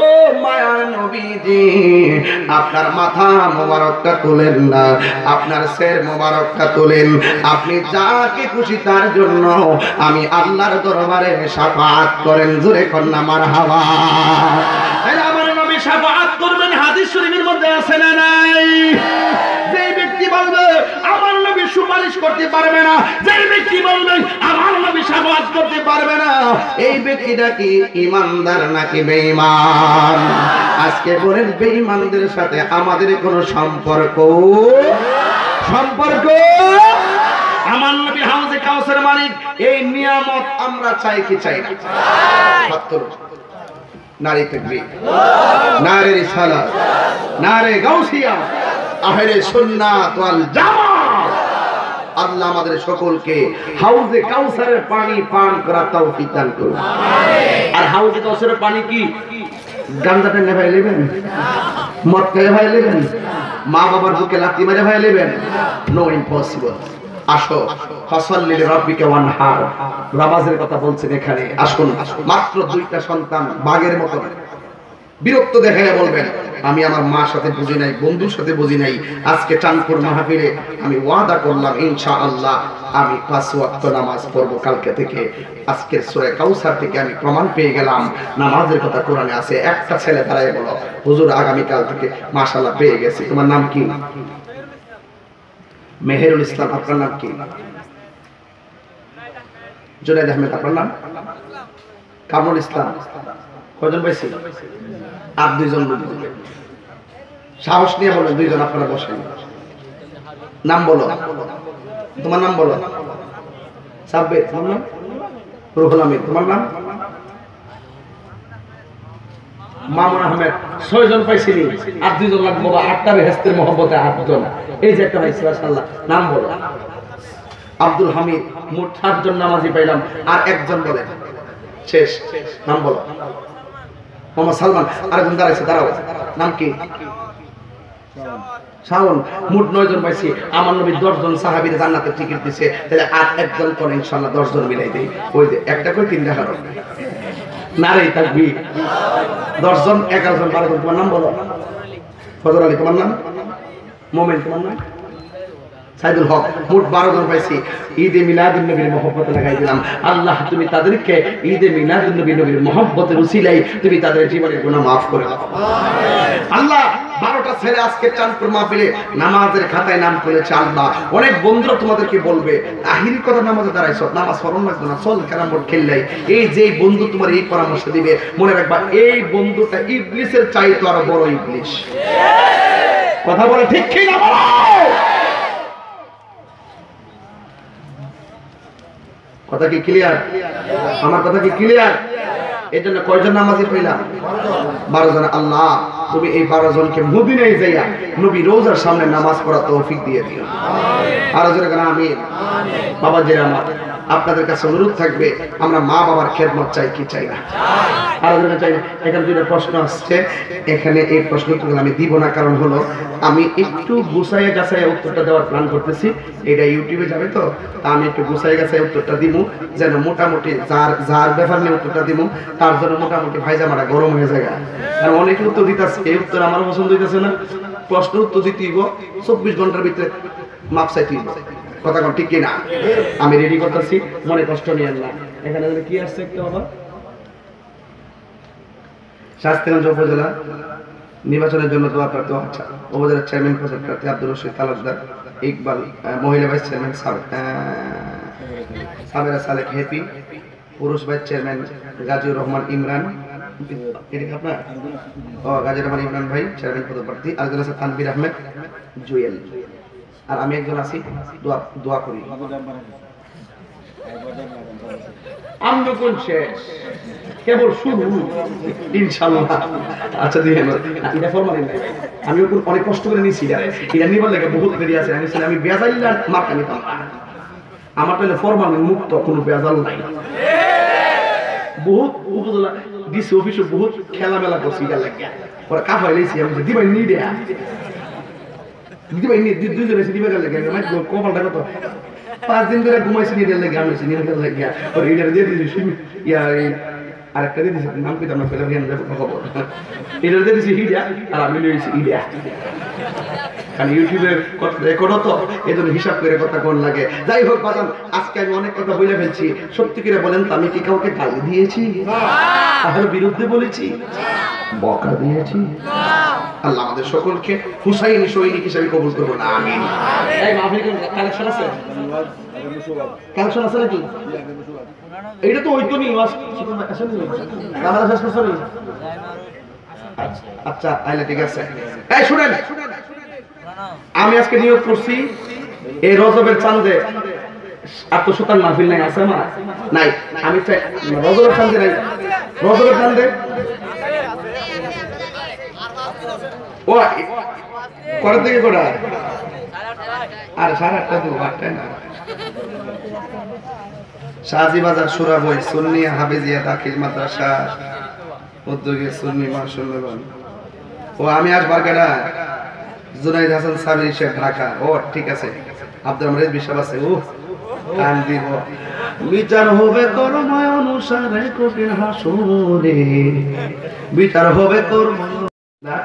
ও মায়ার নবীজি, আপনার মাথা মোবারকটা তোলেন না, আপনার শির মোবারকটা তোলেন, আপনি যাকে খুশি তার জন্য আমি আল্লাহর দরবারে শাফাআত করেন। জোরে কন্না মারহাবা। আমার নবী শাফাআত করবেন, হাদিস শরীফের মধ্যে আছে না নাই? যে ব্যক্তি বলবে আমার নবী সুপারিশ করতে পারবে না, যে ব্যক্তি বলবে আমার নবী শাফাআত করতে পারবে না, এই ব্যক্তিটা কি ঈমানদার নাকি বেঈমান? আজকে বলেন, বেঈমানদের সাথে আমাদের কোনো সম্পর্ক? আমার নবী হাউজে কাউসার মালিক, এই নিয়ামত আমরা চাই কি চাই না? নারী তাকবীর, নারে রিসালাত, নারে গাউসিয়া, আহলে সুন্নাত ওয়াল জামাত। আল্লাহ আমাদের সকলকে হাউজে কাউসারের পানি পান করার তৌফিক দান করুন। আর হাউজে কাউসারের পানি কি গাঞ্জাটা নেভাই নেবেন, মদ খেয়ে ভাই নেবেন, মা বাবার বুকে লাথি মেরে ভাই নেবেন? No, impossible. আসো, ফাসাল্লি লিরাব্বিকা ওয়ানহার, নামাজের কথা বলছেন এখানে। আসুন, মাত্র 2টা সন্তান বাঘের মতো বিরক্ত দেখায় বলবেন, আমি আমার মার সাথে বুঝি নাই, বন্ধুর সাথে বুঝি নাই। আজকে চাঁদপুর মাহফিলে আমি ওয়াদা করলাম ইনশাআল্লাহ আমি 5 ওয়াক্ত নামাজ পড়বো কালকে থেকে। আজকের সূরা কাউসার থেকে আমি প্রমাণ পেয়ে গেলাম নামাজের কথা কোরআনে আছে। একটা ছেলে দাঁড়ায় বলো, হুজুর আগামী কাল থেকে মাশাআল্লাহ পেয়ে গেছি। তোমার নাম কি? মেহেরুল ইসলাম। আপনার নাম কি? জুনাইদ আহমেদ। আপনার নাম? কামরুল ইসলাম। কয়জন পাইছি? আর 2 জন। সাহস নিয়ে বলো, 2 জন আপনারা বসেন। নাম বলো, তোমার নাম বলো। সাব্বির। তোমার নাম? রুহুল আমিন। তোমার নাম? মামুন আহমেদ। 6 জন পাইছিলি, আর 2 জন লাগবে। 8টা বেহেশতের মহব্বতে 8 জন। এই যে একটা পাইছি মাশাআল্লাহ। নাম বলো। আব্দুল হামিদ। মোট 7 জন নামাজি পাইলাম, আর 1 জন বলেন শেষ। নাম বলো। মোহাম্মদ সালমান। আরেকজন দাঁড়াইছে, দাঁড়াও। নাম কি? শাওন। মোট 9 জন পাইছি। আমার নবী 10 জন সাহাবীর জান্নাতের টিকিট দিয়েছে, তাহলে আর 1 জন করে ইনশাআল্লাহ 10 জন মিলাই দেই। ওই যে একটা করে 3 টাকা দাও। নারে তাকবীর। 10 জন, 11 জন, 12 জন। তোমার নাম বলো। ফজর আলী। তোমার নাম? মোমেন। তোমার নাম? সাইদুল হক। মোট 12 জন পাইছি। ঈদে মিলাদুন নবীর মহব্বতে লাগাই দিলাম। আল্লাহ তুমি তাদেরকে ঈদে মিলাদুন নবীর মহব্বতের উসিলায় তুমি তাদের জীবনের গুনাহ maaf করে দাও। আল্লাহ 12টা ছেলে আজকে চাঁদপুর মাহফিলে নামাজের খাতায় নাম করেছে। আল্লাহ অনেক বন্ধুরা তোমাদেরকে বলবে আখিরি কথা নামাজে দাঁড়াইছো, নামাজ পড়ন লাগবে না, চল ক্যারাম বোর্ড খেললাই। এই যে বন্ধু তোমার এই পরামর্শ দিবে, মনে রাখবা এই বন্ধুটা ইবলিসের চাইতে আরো বড় ইবলিস। কথা বলে ঠিক কি না বলো? কথা কি ক্লিয়ার? আমার কথা কি ক্লিয়ার? এই জন্য কয়জন নামাজি পেলাম? 12 জন। আল্লাহ তুমি এই 12 জনকে মদিনায় যাইয়া নবী রোজার সামনে নামাজ পড়ার তৌফিক দিয়ে দিও। আর জোরে কেন আমিন। বাবা জিরা আমার আপনাদের কাছে অনুরোধ থাকবে, আমরা মা বাবার খেদমত চাই কি চাই না? আর জোরে চাই না। এখানে দুটো প্রশ্ন আসছে, এখানে এই প্রশ্নগুলো আমি দিব না, কারণ হলো আমি একটু গুছাইয়ে গাছাইয়ে উত্তরটা দেওয়ার প্ল্যান করতেছি। এটা ইউটিউবে যাবে, তো আমি একটু গুছাইয়ে গাছাইয়ে উত্তরটা দিব, যেন মোটামুটি যার ব্যাপার নিয়ে উত্তরটা দিব তার জন্য মোটামুটি ভাইজামাটা গরম হয়ে যায়। কারণ অনেকে উত্তর দিতেছে, এই উত্তর আমার পছন্দ হইতেছে না। প্রশ্ন উত্তর দিতে 24 ঘন্টার ভিতরে মাপ চাইতে কথা কোন ঠিক কিনা? আমি রেডি করতেছি, মনে কষ্ট নিয়েন না। এখানে কি আসছে একটু আবার শাস্তিগঞ্জ উপজেলা নির্বাচনের জন্য দোয়া প্রার্থী। আচ্ছা, উপজেলার চেয়ারম্যান পদের প্রার্থী আব্দুর রশিদ তালুকদার, ইকবাল মহিলা ভাইস চেয়ারম্যান সাবেরা সালেক হ্যাপি, পুরুষ ভাইস চেয়ারম্যান গাজীউর রহমান ইমরান। এটা কি আপনার? গাজীউর রহমান ইমরান ভাই চেয়ারম্যান পদের প্রার্থী। আরেকজন আছে তানভীর আহমেদ জুয়েল। আর আমি একজন আছি, দোয়া করি। শেষ, কেবল শুরু ইনশাআল্লাহ। আচ্ছা দিয়ে এটা ফরমালিন নাই, আমি অনেক কষ্ট করে নিয়েছি। এটা নিবার লাগে বহুত দেরি আছে। আমি বেজাইলার মার্কা নিতাম না। আমার তাহলে ফরমালিন মুক্ত, কোনো বেজাল নাই। বহুত উপজেলা ডিসি অফিসে বহুত খেলা মেলা করছি, এটা লাগে পরে কাফাই লাইছি। আমি দিবাই নি দেয়া দিবাই নি দুইজন এসে দিবে লাগে। কপালটা কত 5 দিন ধরে ঘুমাইছি, নিয়ে লাগে আমি নিয়ে লাগে ওর এটা দিয়ে দিয়েছি। আরেকটা দিয়ে দিয়েছি, নাম কি আমরা পেলাম খবর। এটা দিয়ে দিয়েছি হিডা, আর আমি নিয়েছি ইডা। কারণ ইউটিউবের রেকর্ডও তো এই জন্য হিসাব করে কথা কোন লাগে। যাই হোক বাজান, আজকে আমি অনেক কথা বলে ফেলছি। সত্যি করে বলেন তো, আমি কি কাউকে গালি দিয়েছি? তাদের বিরুদ্ধে বলেছি? বকা দিয়েছি? আল্লাহ আমাদের সকলকে হুসাইনি সৈনিক হিসেবে কবুল করবো না। আমিন। এই মাহফিলে কালেকশন আছে? কালেকশন আছে নাকি? এটা তো ওই তো নি ক্যামেরা শেষ করছো নি? আচ্ছা আইলে ঠিক আছে। এই শুনেন, আমি আজকে নিয়োগ করছি এই রজবের চাঁদে। আর তো সুতান মাহফিল নাই, আছে না? নাই। আমি চাই রজবের চাঁদে নাই, রজবের চাঁদে ও করে থেকে করা। আর 8:30 তো 8টায় না। শাহজিবাজার সুরাবই সুন্নিয়া হাফেজিয়া দাখিল মাদ্রাসা উদ্যোগে সুন্নি মাসুল্লাহ। ও আমি আসবার কেডা? জুনাইদ হাসান সাবির শেখ, ঢাকা। ও ঠিক আছে। আব্দুল মাজিদ বিশ্বাস আছে। ও কান দিব। বিচার হবে কর্ময় অনুসারে কঠিন হাসরে, বিচার হবে কর্ম না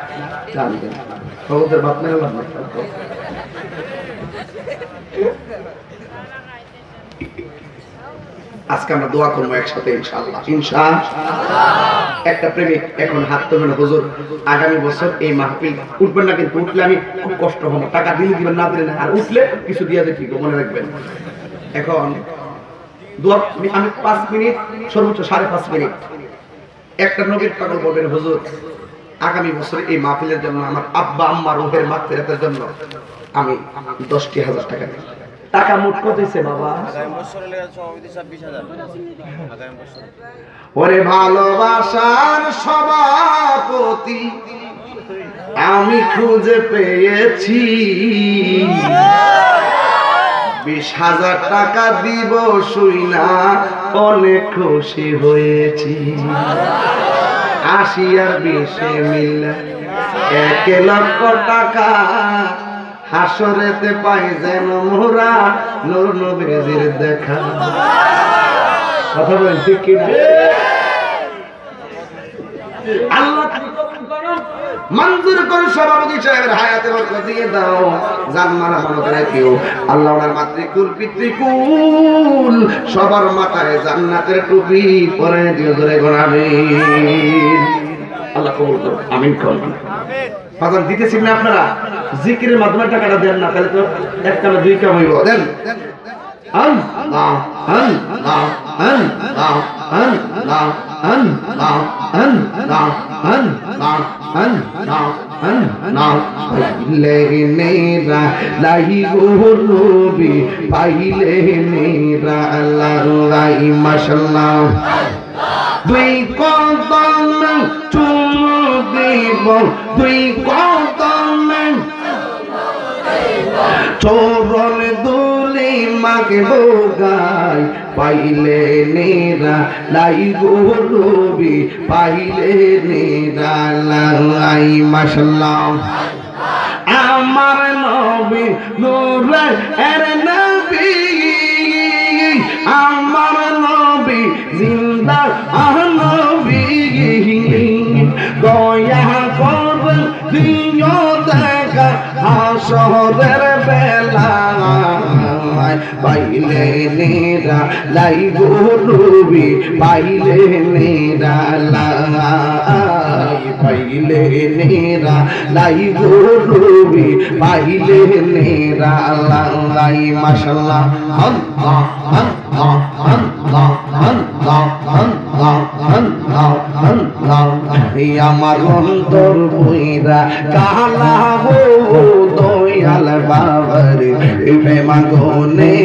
জানি না ওদের বাপ মেরে লাভ নেই। আজকে আমরা দোয়া করবো একসাথে ইনশাআল্লাহ। একটা প্রেমিক এখন হাত তোলেন, হুজুর আগামী বছর এই মাহফিল উঠবেন না, কিন্তু উঠলে আমি খুব কষ্ট হবো, টাকা দিলে দিবেন না দিলে না, আর উঠলে কিছু দিয়ে দেখি মনে রাখবেন। এখন দোয়া আমি 5 মিনিট সর্বোচ্চ 5.5 মিনিট একটা নবীর পাগল বলবেন, হুজুর আগামী বছর এই মাহফিলের জন্য আমার আব্বা আম্মা রুহের মাগফিরাতের জন্য আমি 10,000 টাকা দিই। টাকা মোট কত হইছে বাবা? ওরে ভালোবাসার সভাপতি আমি খুঁজে পেয়েছি, 20,000 টাকা দিব শুইনা অনেক খুশি হয়েছি। 80 আর 20 মিলে 1 লক্ষ টাকা হাসরেতে পাই যেন মোরা নূর নবীর দেখা। কথা বলেন ঠিক কিনা? আল্লাহ মঞ্জুর করে সভাপতি সাহেবের হায়াতে বরকত দিয়ে দাও, জান মারা মনে রাখিও। আল্লাহ ওনার মাতৃকুল পিতৃকুল সবার মাথায় জান্নাতের টুপি পরে দিও, ধরে আমিন। আল্লাহ কবুল করো, আমিন করুন। বাজান দিতেছেন না আপনারা, জিকিরের মাধ্যমে টাকাটা দেন না, তাহলে তো এক কামে 2 কাম হইব। দেন আল্লাহ আল্লাহ আল্লাহ আল্লাহ আল্লাহ আল্লাহ আল্লাহ আল্লাহ আল্লাহ পাইলে নেরা লাই গো নবী, পাইলে নেরা লাই মাশাআল্লাহ। 2 কদম চুমু দেব, 2 কদম চরণ দুলি মাকে বোগাই, পাইলে নেরা লাই গো নবী, পাইলে নেরা লাই মাশাআল্লাহ। আমার নবী নূরের নবী, আমার নবী জিন্দা নবী, দয়া করে দিও দেখা হাসরের বেলা, পাইলে নেরা লাই গো নবী, পাইলে নেরা লাই, পাইলে নেরা লাই গো নবী, পাইলে নেরা লাই মাশাআল্লাহ। আল্লাহ আল্লাহ আল্লাহ আল্লাহ আল্লাহ আল্লাহ আল্লাহ। আমার অন্তর বইরা কালা গো দয়াল বাবার প্রেম গনে,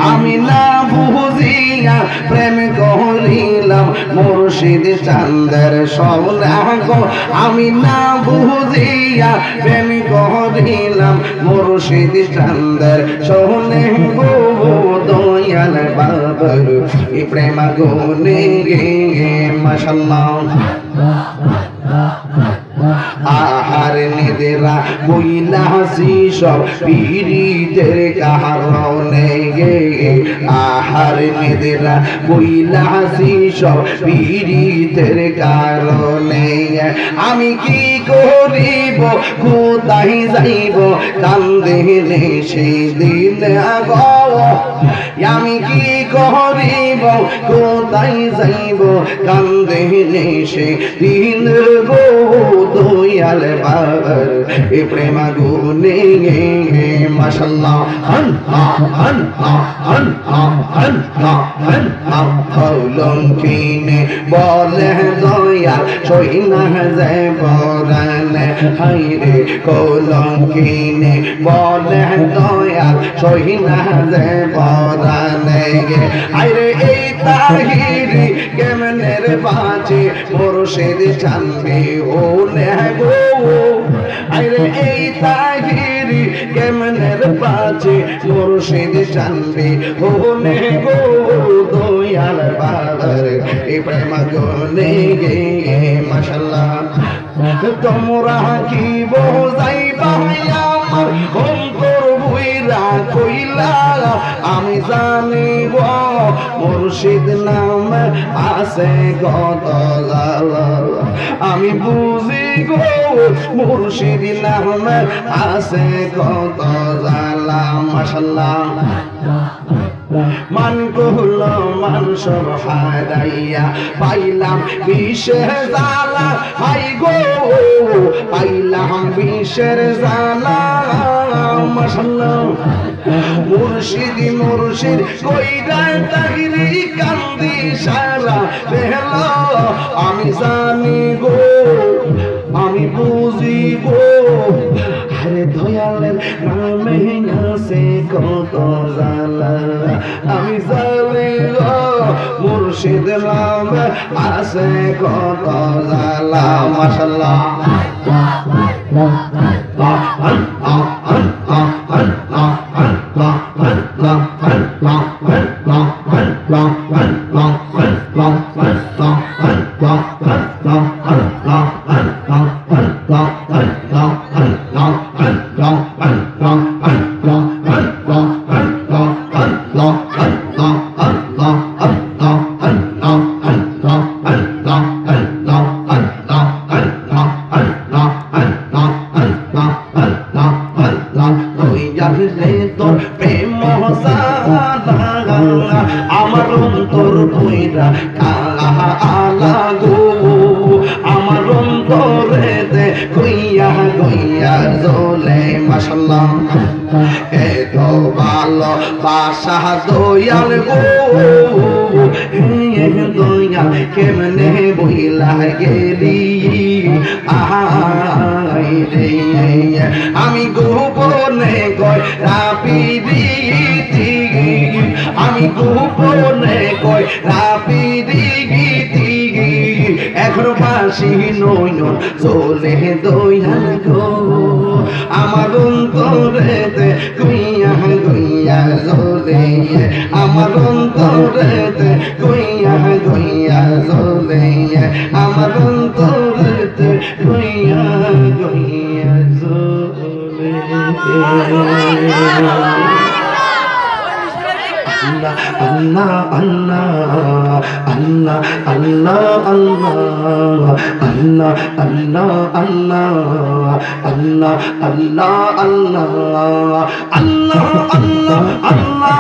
আমি না বুঝিয়া প্রেম করিলাম মুর্শিদ চাঁদের সোনা গো, আমি না বুঝিয়া প্রেম করিলাম মুর্শিদ চাঁদের সোনে গো দয়াল বাবার প্রেম গনে মাশাআল্লাহ। আহার নিদেরা বইলা হাসি সব পীরিতের কারণে গে, আহার নিদেরা বইলা হাসি সব পীরিতের কারণে। আমি কি করিব কোথায় যাইব কান্দিলে সেদিন গো, আমি কি করিব কোথায় যাইব কান্দিলে সেদিন গো দয়াল বাবার প্রেম গুনে মাশাআল্লাহ। আল্লাহ আল্লাহ আল্লাহ আল্লাহ আল্লাহ। কলঙ্কিনে বলে দয়াল সইনা যে পরাণ, হায়রে কলঙ্কিনে বলে দয়াল সইনা যে পরাণ, হায়রে এই তাহিরি কেমনের বাঁচে মুর্শিদ চাঁদে ও নে গো, আরে এই তাহিরি কেমনের বাঁচে মুর্শিদ চাঁদে ও নে গো দয়াল বাবার প্রেম গনে গে মাশাআল্লাহ। তোমরা কি বোঝাইবা আমার অন্তর কইরা কইলা আমি জানি গো মুর্শিদ নামে আছে কত জ্বালা আমি বুঝি গো মুর্শিদ নামে আছে কত জ্বালা মাশাআল্লাহ মান কহল মান সব হারাইয়া পাইলাম বিষের জ্বালা হাই গো পাইলাম বিষের জ্বালা মাশাআল্লাহ মুর্শিদ মুর্শিদ কইরা তাহিরি কান্দি সারা বেলা আমি জানি গো আমি বুঝি গো আরে দয়ালের নামে আছে কত জ্বালা আমি জানি গো মুর্শিদ নামে আছে কত জ্বালা মাশাআল্লাহ আমার অন্তর কইরা কালা গো আমার অন্তরে দে কইয়া কইয়া জ্বলে মাশাআল্লাহ এত ভালো বাসা দয়াল গো দয়াল কেমনে বইলা গেলি আই রে আমি গোপনে কই রাপিদি আমি গোপনে কই রাপিদি এখনো পাশি নয়ন চলে দয়াল গো আমার অন্তরেতে কইয়া কইয়া জ্বলে আমার অন্তরেতে কইয়া কইয়া জ্বলে আমার অন্তরেতে কইয়া কইয়া জ্বলে Allah Allah Allah Allah Allah Allah Allah Allah Allah Allah Allah Allah Allah Allah Allah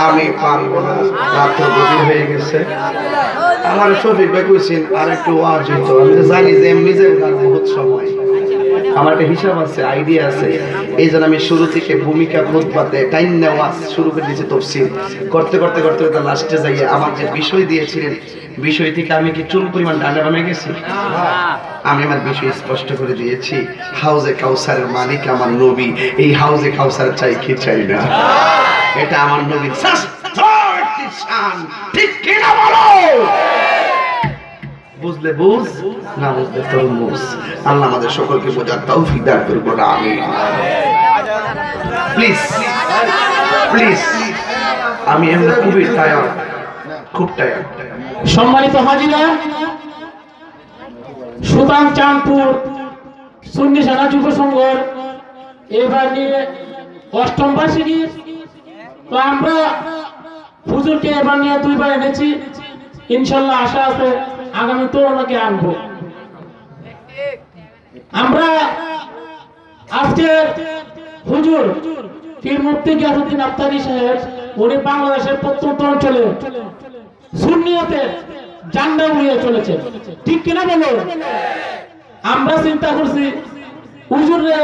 আমি পারবো না, রাত্র গভীর হয়ে গেছে। আমার শফিক ভাই কইছেন আর একটু ওয়াজ হইতো। আমি তো জানি যে এমনি যে বহুত সময় আমার একটা হিসাব আছে, আইডিয়া আছে, এই জন্য আমি শুরু থেকে ভূমিকা খুতবাতে টাইম নেওয়া শুরু করে দিয়েছি। তফসিল করতে করতে করতে করতে লাস্টে যাইয়ে আমার যে বিষয় দিয়েছিলেন, বিষয় থেকে আমি কি চুল পরিমাণ ডান্ডা বামে গেছি? আমি আমার বিষয় স্পষ্ট করে দিয়েছি। হাউজে কাউসারের মালিক আমার নবী, এই হাউজে কাউসার চাই কি চাই না, এটা আমার নবীর শান। ঠিক কিনা বলো? বুঝলে বুঝ, না বুঝলে তরমুজ। আল্লাহ আমাদের সকলকে বোঝার তৌফিক দান করুন, আমিন। প্লিজ প্লিজ, আমি এমনি খুবই টায়ার্ড, খুব টায়ার্ড। সম্মানিত হাজিরা, সুতান চাঁদপুর সুন্নি সেনা যুব সংঘর এবার নিয়ে অষ্টম বার্ষিকী। তো আমরা হুজুরকে এবার নিয়ে 2 বার এনেছি, ইনশাল্লাহ আশা আছে আগামী তো ওনাকে আনবো। আমরা আজকে হুজুর পীর মুফতি গিয়াসউদ্দিন আফতারি সাহেব উনি বাংলাদেশের প্রত্যন্ত অঞ্চলে সুন্নিয়তের ঝান্ডা উড়িয়ে চলেছেন, ঠিক কিনা বলো? আমরা চিন্তা করছি হুজুরে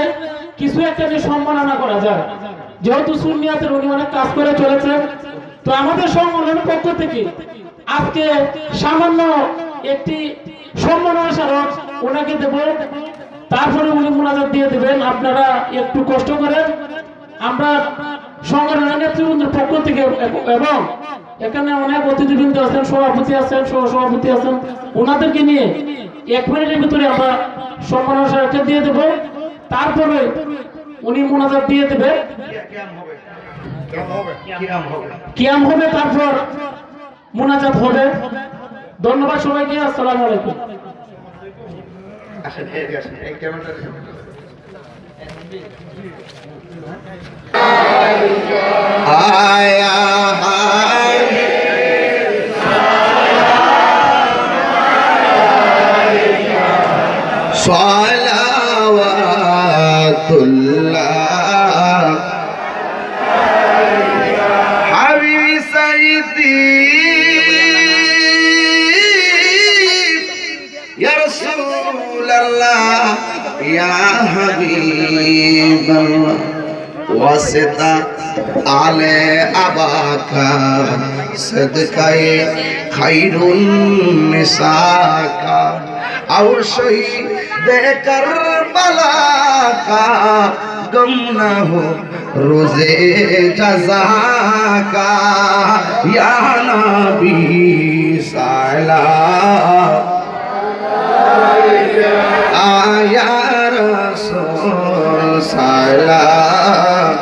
কিছু একটা যে সম্মাননা করা যায়, যেহেতু সুন্নিয়তের উনি অনেক কাজ করে চলেছেন, তো আমাদের সংগঠনের পক্ষ থেকে আজকে সামান্য একটি সম্মাননা স্মারক ওনাকে দেব, তারপরে উনি মুনাজাত দিয়ে দেবেন। আপনারা একটু কষ্ট করেন। আমরা সংগঠনের নেতৃবৃন্দের পক্ষ থেকে এবং এখানে অনেক অতিথিবৃন্দ আছেন, সভাপতি আছেন, সহসভাপতি আছেন, ওনাদেরকে নিয়ে 1 মিনিটের ভিতরে আমরা সম্মাননা স্মারকটা দিয়ে দেব, তারপরে উনি মুনাজাত দিয়ে দেবে, কিয়াম হবে, তারপর মুনাজাত হবে। ধন্যবাদ সবাইকে। আসসালামু আলাইকুম। আয়া সালাওয়াতুল্লাহ হাবিবি সাইয়্যিদি ইয়া রাসূলুল্লাহ ইয়া হাবিবাল্লাহ ওয়াসিতা আলে আবাকা সদকায়ে খায়রুন নিসাকা और शहीद करबला का गम न हो रोजे जज़ा का या नबी सलाम आया रसूल सलाम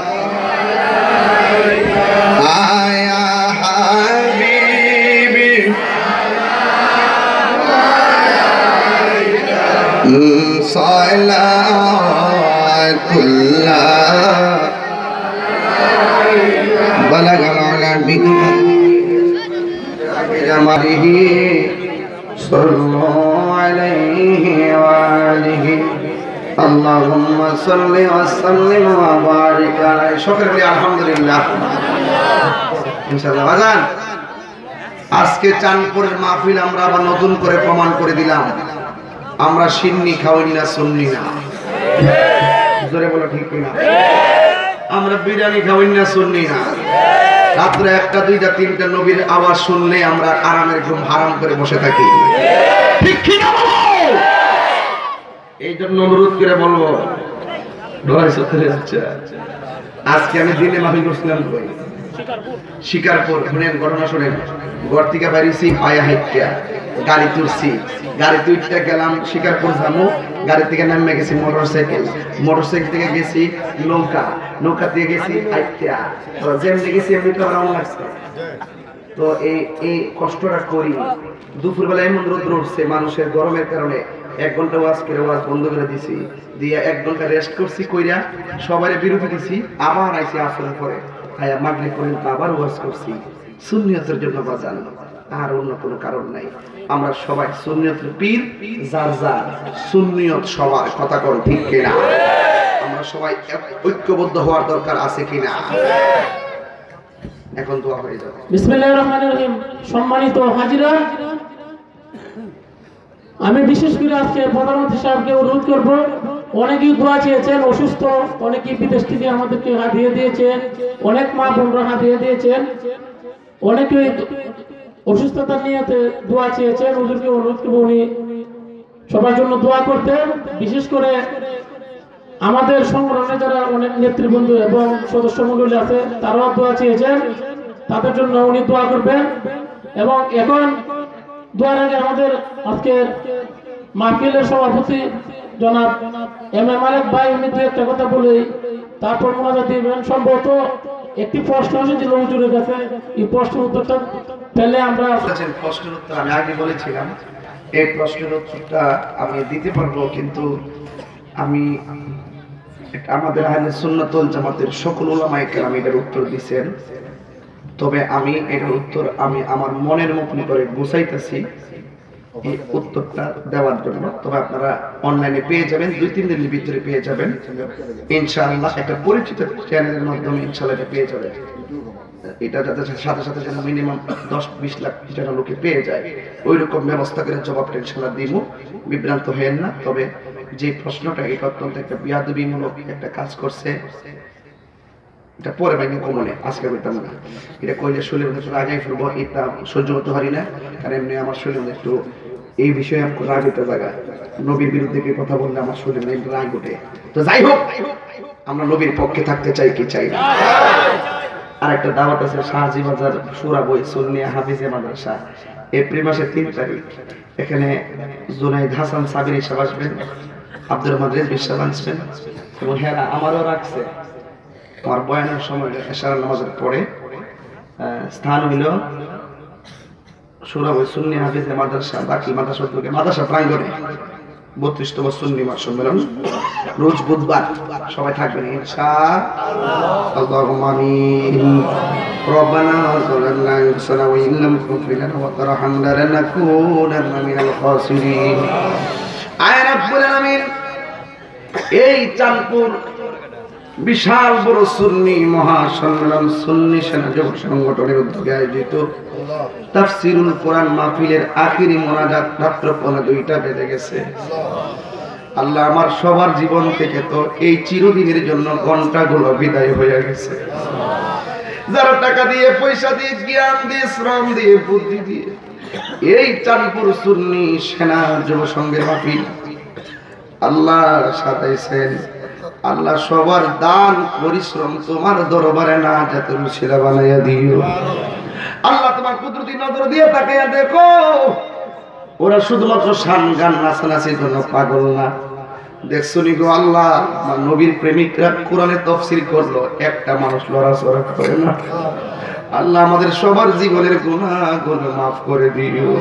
आया हबीबी सलावतुल्लाह बलगल अला बिजमालिही सल्लल्लाहु अलैहि व आलिहि अल्लाहुम्मा सल्लि व सल्लिम व बारिक अलैहि। शुक्र बলি আলহামদুলিল্লাহ। ইনশাআল্লাহ বাজান, আজকে চাঁদপুরের মাহফিল আমরা আবার নতুন করে প্রমাণ করে দিলাম আমরা সিন্নি খাওয়াই না, সুন্নি না। জোরে বলো ঠিক কিনা? আমরা বিরিয়ানি খাওয়াই না, সুন্নি না। রাত্রে 1টা 2টা 3টা নবীর আওয়াজ শুনলে আমরা আরামের ঘুম হারাম করে বসে থাকি, ঠিক কিনা বলো? এই জন্য অনুরোধ করে বলবো, আজকে আমি দিনে মাহফিল করছিলাম শিকারপুর, শুনেন ঘটনা শুনেন। ঘর থেকে বেরিয়েছি পায়া হাইটটা, গাড়ি তুলছি, গাড়ি তুলতে গেলাম শিকারপুর যাবো, গাড়ি থেকে নামে গেছি মোটরসাইকেল থেকে গেছি নৌকা দিয়ে গেছি হাইটটা, যেমনি গেছি এমনি তো আমার লাগছে। তো এই কষ্টটা করি, দুপুরবেলা এমন রোদ্র উঠছে মানুষের গরমের কারণে 1 ঘন্টা ওয়াজ বন্ধ করে দিছি, দিয়ে 1 ঘন্টা রেস্ট করছি, কইরা সবাই বিরতি দিছি, আবার আইছি আসরের পরে মাগরিব পর্যন্ত আবার ওয়াজ করছি। সুন্নিয়তের জন্য বাজান, আর অন্য কোনো কারণ নাই। আমরা সবাই সুন্নিয়তের পীর, যার যার সুন্নিয়ত সবার কথা কর, ঠিক কিনা? আমরা সবাই ঐক্যবদ্ধ হওয়ার দরকার আছে কিনা? এখন দোয়া হয়ে যাবে। বিসমিল্লাহির রহমানির রহিম। সম্মানিত হাজিরা, আমি বিশেষ করে আজকে প্রধানমন্ত্রী সাহেবকে অনুরোধ করব, অনেকেই দোয়া চেয়েছেন, অসুস্থ অনেকেই বিদেশ থেকে আমাদেরকে হাদিয়া দিয়েছেন, অনেক মা বোনরা হাদিয়া দিয়েছেন, অনেকেই অসুস্থতা নিয়ে দোয়া চেয়েছেন। হুজুরকে অনুরোধ করব উনি সবার জন্য দোয়া করতেন। বিশেষ করে আমাদের সংগঠনে যারা অনেক নেতৃবৃন্দ এবং সদস্য মণ্ডলী আছে তারাও দোয়া চেয়েছেন, তাদের জন্য উনি দোয়া করবেন। এবং এখন দোয়ার আগে আমাদের আজকের মাহফিলের সভাপতি জনাব এম এ মালিক ভাই, উনি 2-1টা কথা বলে তারপর মোনাজাত দিবেন। সম্ভবত একটি প্রশ্ন এসেছিল হুজুরের কাছে, এই প্রশ্নের উত্তরটা পেলে আমরা প্রশ্নের উত্তর আমি আগে বলেছিলাম, এই প্রশ্নের উত্তরটা আমি দিতে পারবো, কিন্তু আমি আমাদের আহলে সুন্নাত ওয়াল জামাতের সকল উলামায়ে কেরাম এটার উত্তর দিয়েছেন, তবে আমি এটার উত্তর আমি আমার মনের মতন করে বুঝাইতেছি। এই উত্তরটা দেওয়ার জন্য। তবে আপনারা অনলাইনে পেয়ে যাবেন, 2-3 দিনের ভিতরে পেয়ে যাবেন ইনশাআল্লাহ। একটা পরিচিত চ্যানেলের মাধ্যমে ইনশাআল্লাহ এটা পেয়ে যাবেন। এটা যাতে সাথে সাথে যেন মিনিমাম 10-20 লাখ যেন লোকে পেয়ে যায়, ওই রকম ব্যবস্থা করে জবাবটা ইনশাআল্লাহ দিব। বিভ্রান্ত হয়েন না। তবে যে প্রশ্নটা, এটা অত্যন্ত একটা বিয়াদবিমূলক একটা কাজ করছে, এটা পরে ভাই কমনে আজকে বলতাম না। এটা কইলে শরীর একটু রাগাই ফেলবো, এটা সহ্য করতে পারি না। কারণ এমনি আমার শরীর একটু এই বিষয়ে রাগ হতে জায়গা, নবীর বিরুদ্ধে কি কথা বললে আমার শরীর একটু রাগ ওঠে। তো যাই হোক, আমরা নবীর পক্ষে থাকতে চাই কি চাই না। আর একটা দাওয়াত আছে শাহজি বাজার সুরাবই সুন্নিয়া হাফিজে মাদ্রাসা, এপ্রিল মাসের 3 তারিখ। এখানে জুনাইদ হাসান সাবির সাহেব আসবেন, আব্দুর রহমান রেজবি সাহেব আসবেন, এবং হ্যাঁ আমারও রাখছে আমার বয়ানের সময় এশার নামাজের পরে। স্থান হইল সুরাবই সুন্নি হাফিজে মাদ্রাসা, বাকি মাদ্রাসা প্রাঙ্গণে 32তম সুন্নি মাস সম্মেলন, রোজ বুধবার। সবাই থাকবেন ইনশাআল্লাহ। আল্লাহুম্মা আমিন। রব্বানা যালামনা আনফুসানা ওয়া ইন লাম তাগফির লানা ওয়া তারহামনা লানাকুনান্না মিনাল খাসিরিন। আয় রাব্বুল আলামিন, এই চাঁদপুর বিশাল বড় সুন্নি মহাসম্মেলন সুন্নি সেনা যুব সংগঠনের উদ্যোগে আয়োজিত তাফসীরুল কোরআন মাহফিলের আখিরি মোনাজাত রাত্র 2টা বেজে গেছে। আল্লাহ, আমার সবার জীবন থেকে তো এই চিরদিনের জন্য ঘন্টাগুলো বিদায় হয়ে গেছে। যারা টাকা দিয়ে, পয়সা দিয়ে, জ্ঞান দিয়ে, শ্রম দিয়ে, বুদ্ধি দিয়ে এই চাঁদপুর সুন্নি সেনা যুব সংঘের মাহফিল আল্লাহ সাজাইছেন, আল্লাহ সবার দান পরিশ্রম তোমার দরবারে না যাতে রুচিলা বানাইয়া দিও। আল্লাহ তোমার কুদরতি নজর দিয়ে তাকাইয়া দেখো, ওরা শুধুমাত্র শান গান নাচানাচির জন্য পাগল না। দেখছো নি গো আল্লাহ, আমার নবীর প্রেমিকরা কোরআনে তাফসীর করলো, একটা মানুষ লড়াচড়া করে না। আল্লাহ আমাদের সবার জীবনের গুনাহগুলো মাফ করে দিও।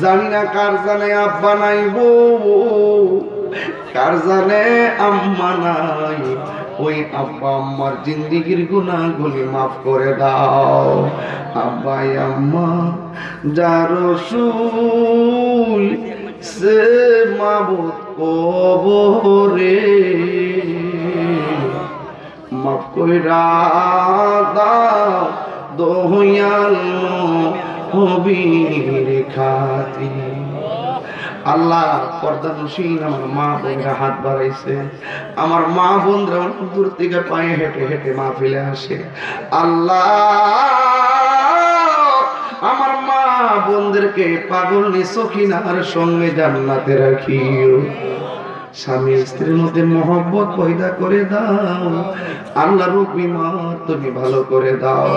জানি না কার জানে আব্বা নাই বউ, কার জানে আম্মা নাই, ওই আব্বা আম্মার জিন্দেগির গুনাহগুলি মাফ করে দাও। আব্বা আম্মা যার রসূল সে মাবুদ কবরে মাফ কইরা দাও দয়াল নবীর খাতির। আল্লাহ পর্দানসীন আমার মা বোনরা হাত বাড়াইছে, আমার মা বোনরা দূর থেকে পায়ে হেঁটে হেঁটে মাহফিলে আসে। আল্লাহ আমার মা বোনদেরকে পাগল সখিনার সঙ্গে জান্নাতে রাখিও। স্বামী স্ত্রীর মধ্যে মহব্বত পয়দা করে দাও। আল্লাহ রূপ বিমার তুমি ভালো করে দাও।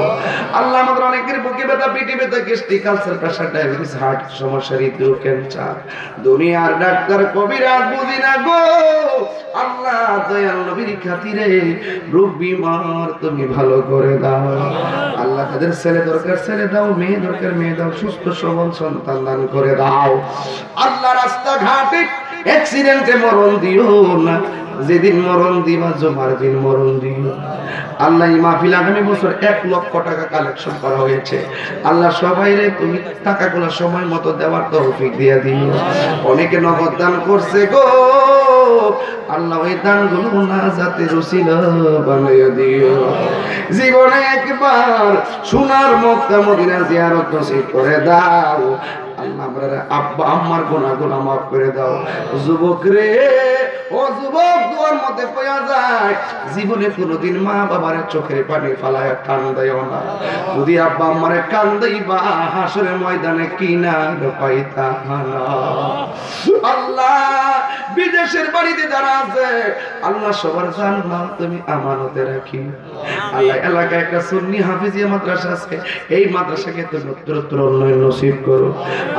আল্লাহ আমাদের অনেকের বুকে ব্যথা, পিঠে ব্যথা, gastric ulcer, pressure, diabetes, heart সমস্যা, হৃদরোগ, ক্যান্সার, দুনিয়ার ডাক্তার কবিরাজ বুঝি না গো। আল্লাহ দয়াল নবীর খাতিরে রূপ বিমার তুমি ভালো করে দাও। আল্লাহ তাদের ছেলে দরকার ছেলে দাও, মেয়ে দরকার মেয়ে দাও, সুস্থ সবল সন্তান দান করে দাও। আল্লাহ রাস্তাঘাটে অ্যাক্সিডেন্টে মরণ দিও না, যেদিন মরণ দিবা জমার দিন মরণ দিও। আল্লাহ এই মাহফিল আগামী বছর 1 লক্ষ টাকা কালেকশন করা হয়েছে। আল্লাহ সবাইরে তুমি টাকাগুলো সময় মতো দেওয়ার তৌফিক দিয়ে দিও। অনেকে নগদ দান করছে গো, আল্লাহ ওই দানগুলো না যাতে রুসিলা বানাইয়া দিও। জীবনে একবার সোনার মক্কা মদিনা জিয়ারত নসিব করে দাও। আল্লাহ আমরা আব্বা আম্মার গুনাহগুলো মাফ করে দাও। যুবক রে, ও যুবক, দুয়ার মধ্যে পয়া যায়, জীবনে কোনোদিন মা বাবার চোখের পানি ফালায় কান্দাইও না। যদি আব্বা আম্মারে কান্দাইবা হাসরের ময়দানে কিনার পাইতা না। আল্লাহ বিদেশের বাড়িতে যারা আছে, আল্লাহ সবার জান্নাত তুমি আমানতে রাখি। আল্লাহ এলাকায় একটা সুন্নি হাফিজিয়া মাদ্রাসা আছে, এই মাদ্রাসাকে তুমি উত্তরোত্তর উন্নয়ন নসিব করো।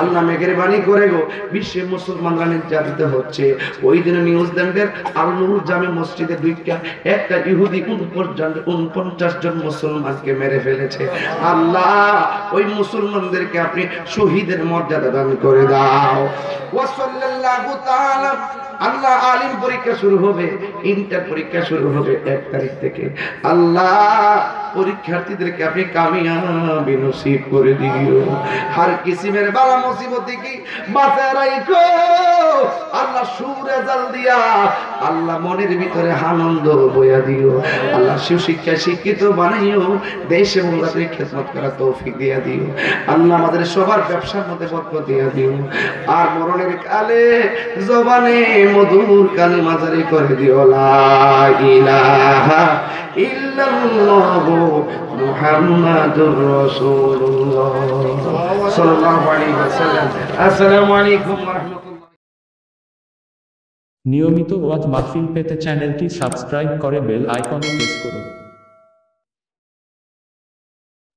আল্লাহ মেহেরবানি করে গো, বিশ্বে মুসলমানরা নির্যাতিত হচ্ছে। ওই দিনে নিউজিল্যান্ডের আল নূর জামে মসজিদে একটা ইহুদি 49 জন মুসলমানকে মেরে ফেলেছে। আল্লাহ ওই মুসলমানদেরকে আপনি শহীদের মর্যাদা দান করে দাও। ওয়া সাল্লাল্লাহু তাআলা আল্লাহ আলিম পরীক্ষা শুরু হবে, ইন্টার পরীক্ষা শুরু হবে 1 তারিখ থেকে। আল্লাহ পরীক্ষার্থীদেরকে আপনি কামিয়াবি নসিব করে দিও। হর কিসিমের বালা মুসিবত থেকে বাঁচায় রাখো আল্লাহ। সুরেজাল দিয়া আল্লাহ মনের ভিতরে আনন্দ বইয়া দিও আল্লাহ। সুশিক্ষায় শিক্ষিত বানাইও, দেশ এবং জাতির খেদমত করার তৌফিক দিয়া দিও আল্লাহ। আমাদের সবার ব্যবসার মধ্যে বরকত দিয়া দিও। আর মরণের কালে জবানে মধুর কালিমা জারি করে দিও, লা ইলাহা ইল্লাল্লাহু মুহাম্মাদুর রাসূলুল্লাহ সাল্লাল্লাহু আলাইহি ওয়াসাল্লাম। আসসালামু আলাইকুম ওয়া রাহমাতুল্লাহ। নিয়মিত ওয়াজ মাহফিল পেতে চ্যানেলটি সাবস্ক্রাইব করে বেল আইকনে প্রেস করুন।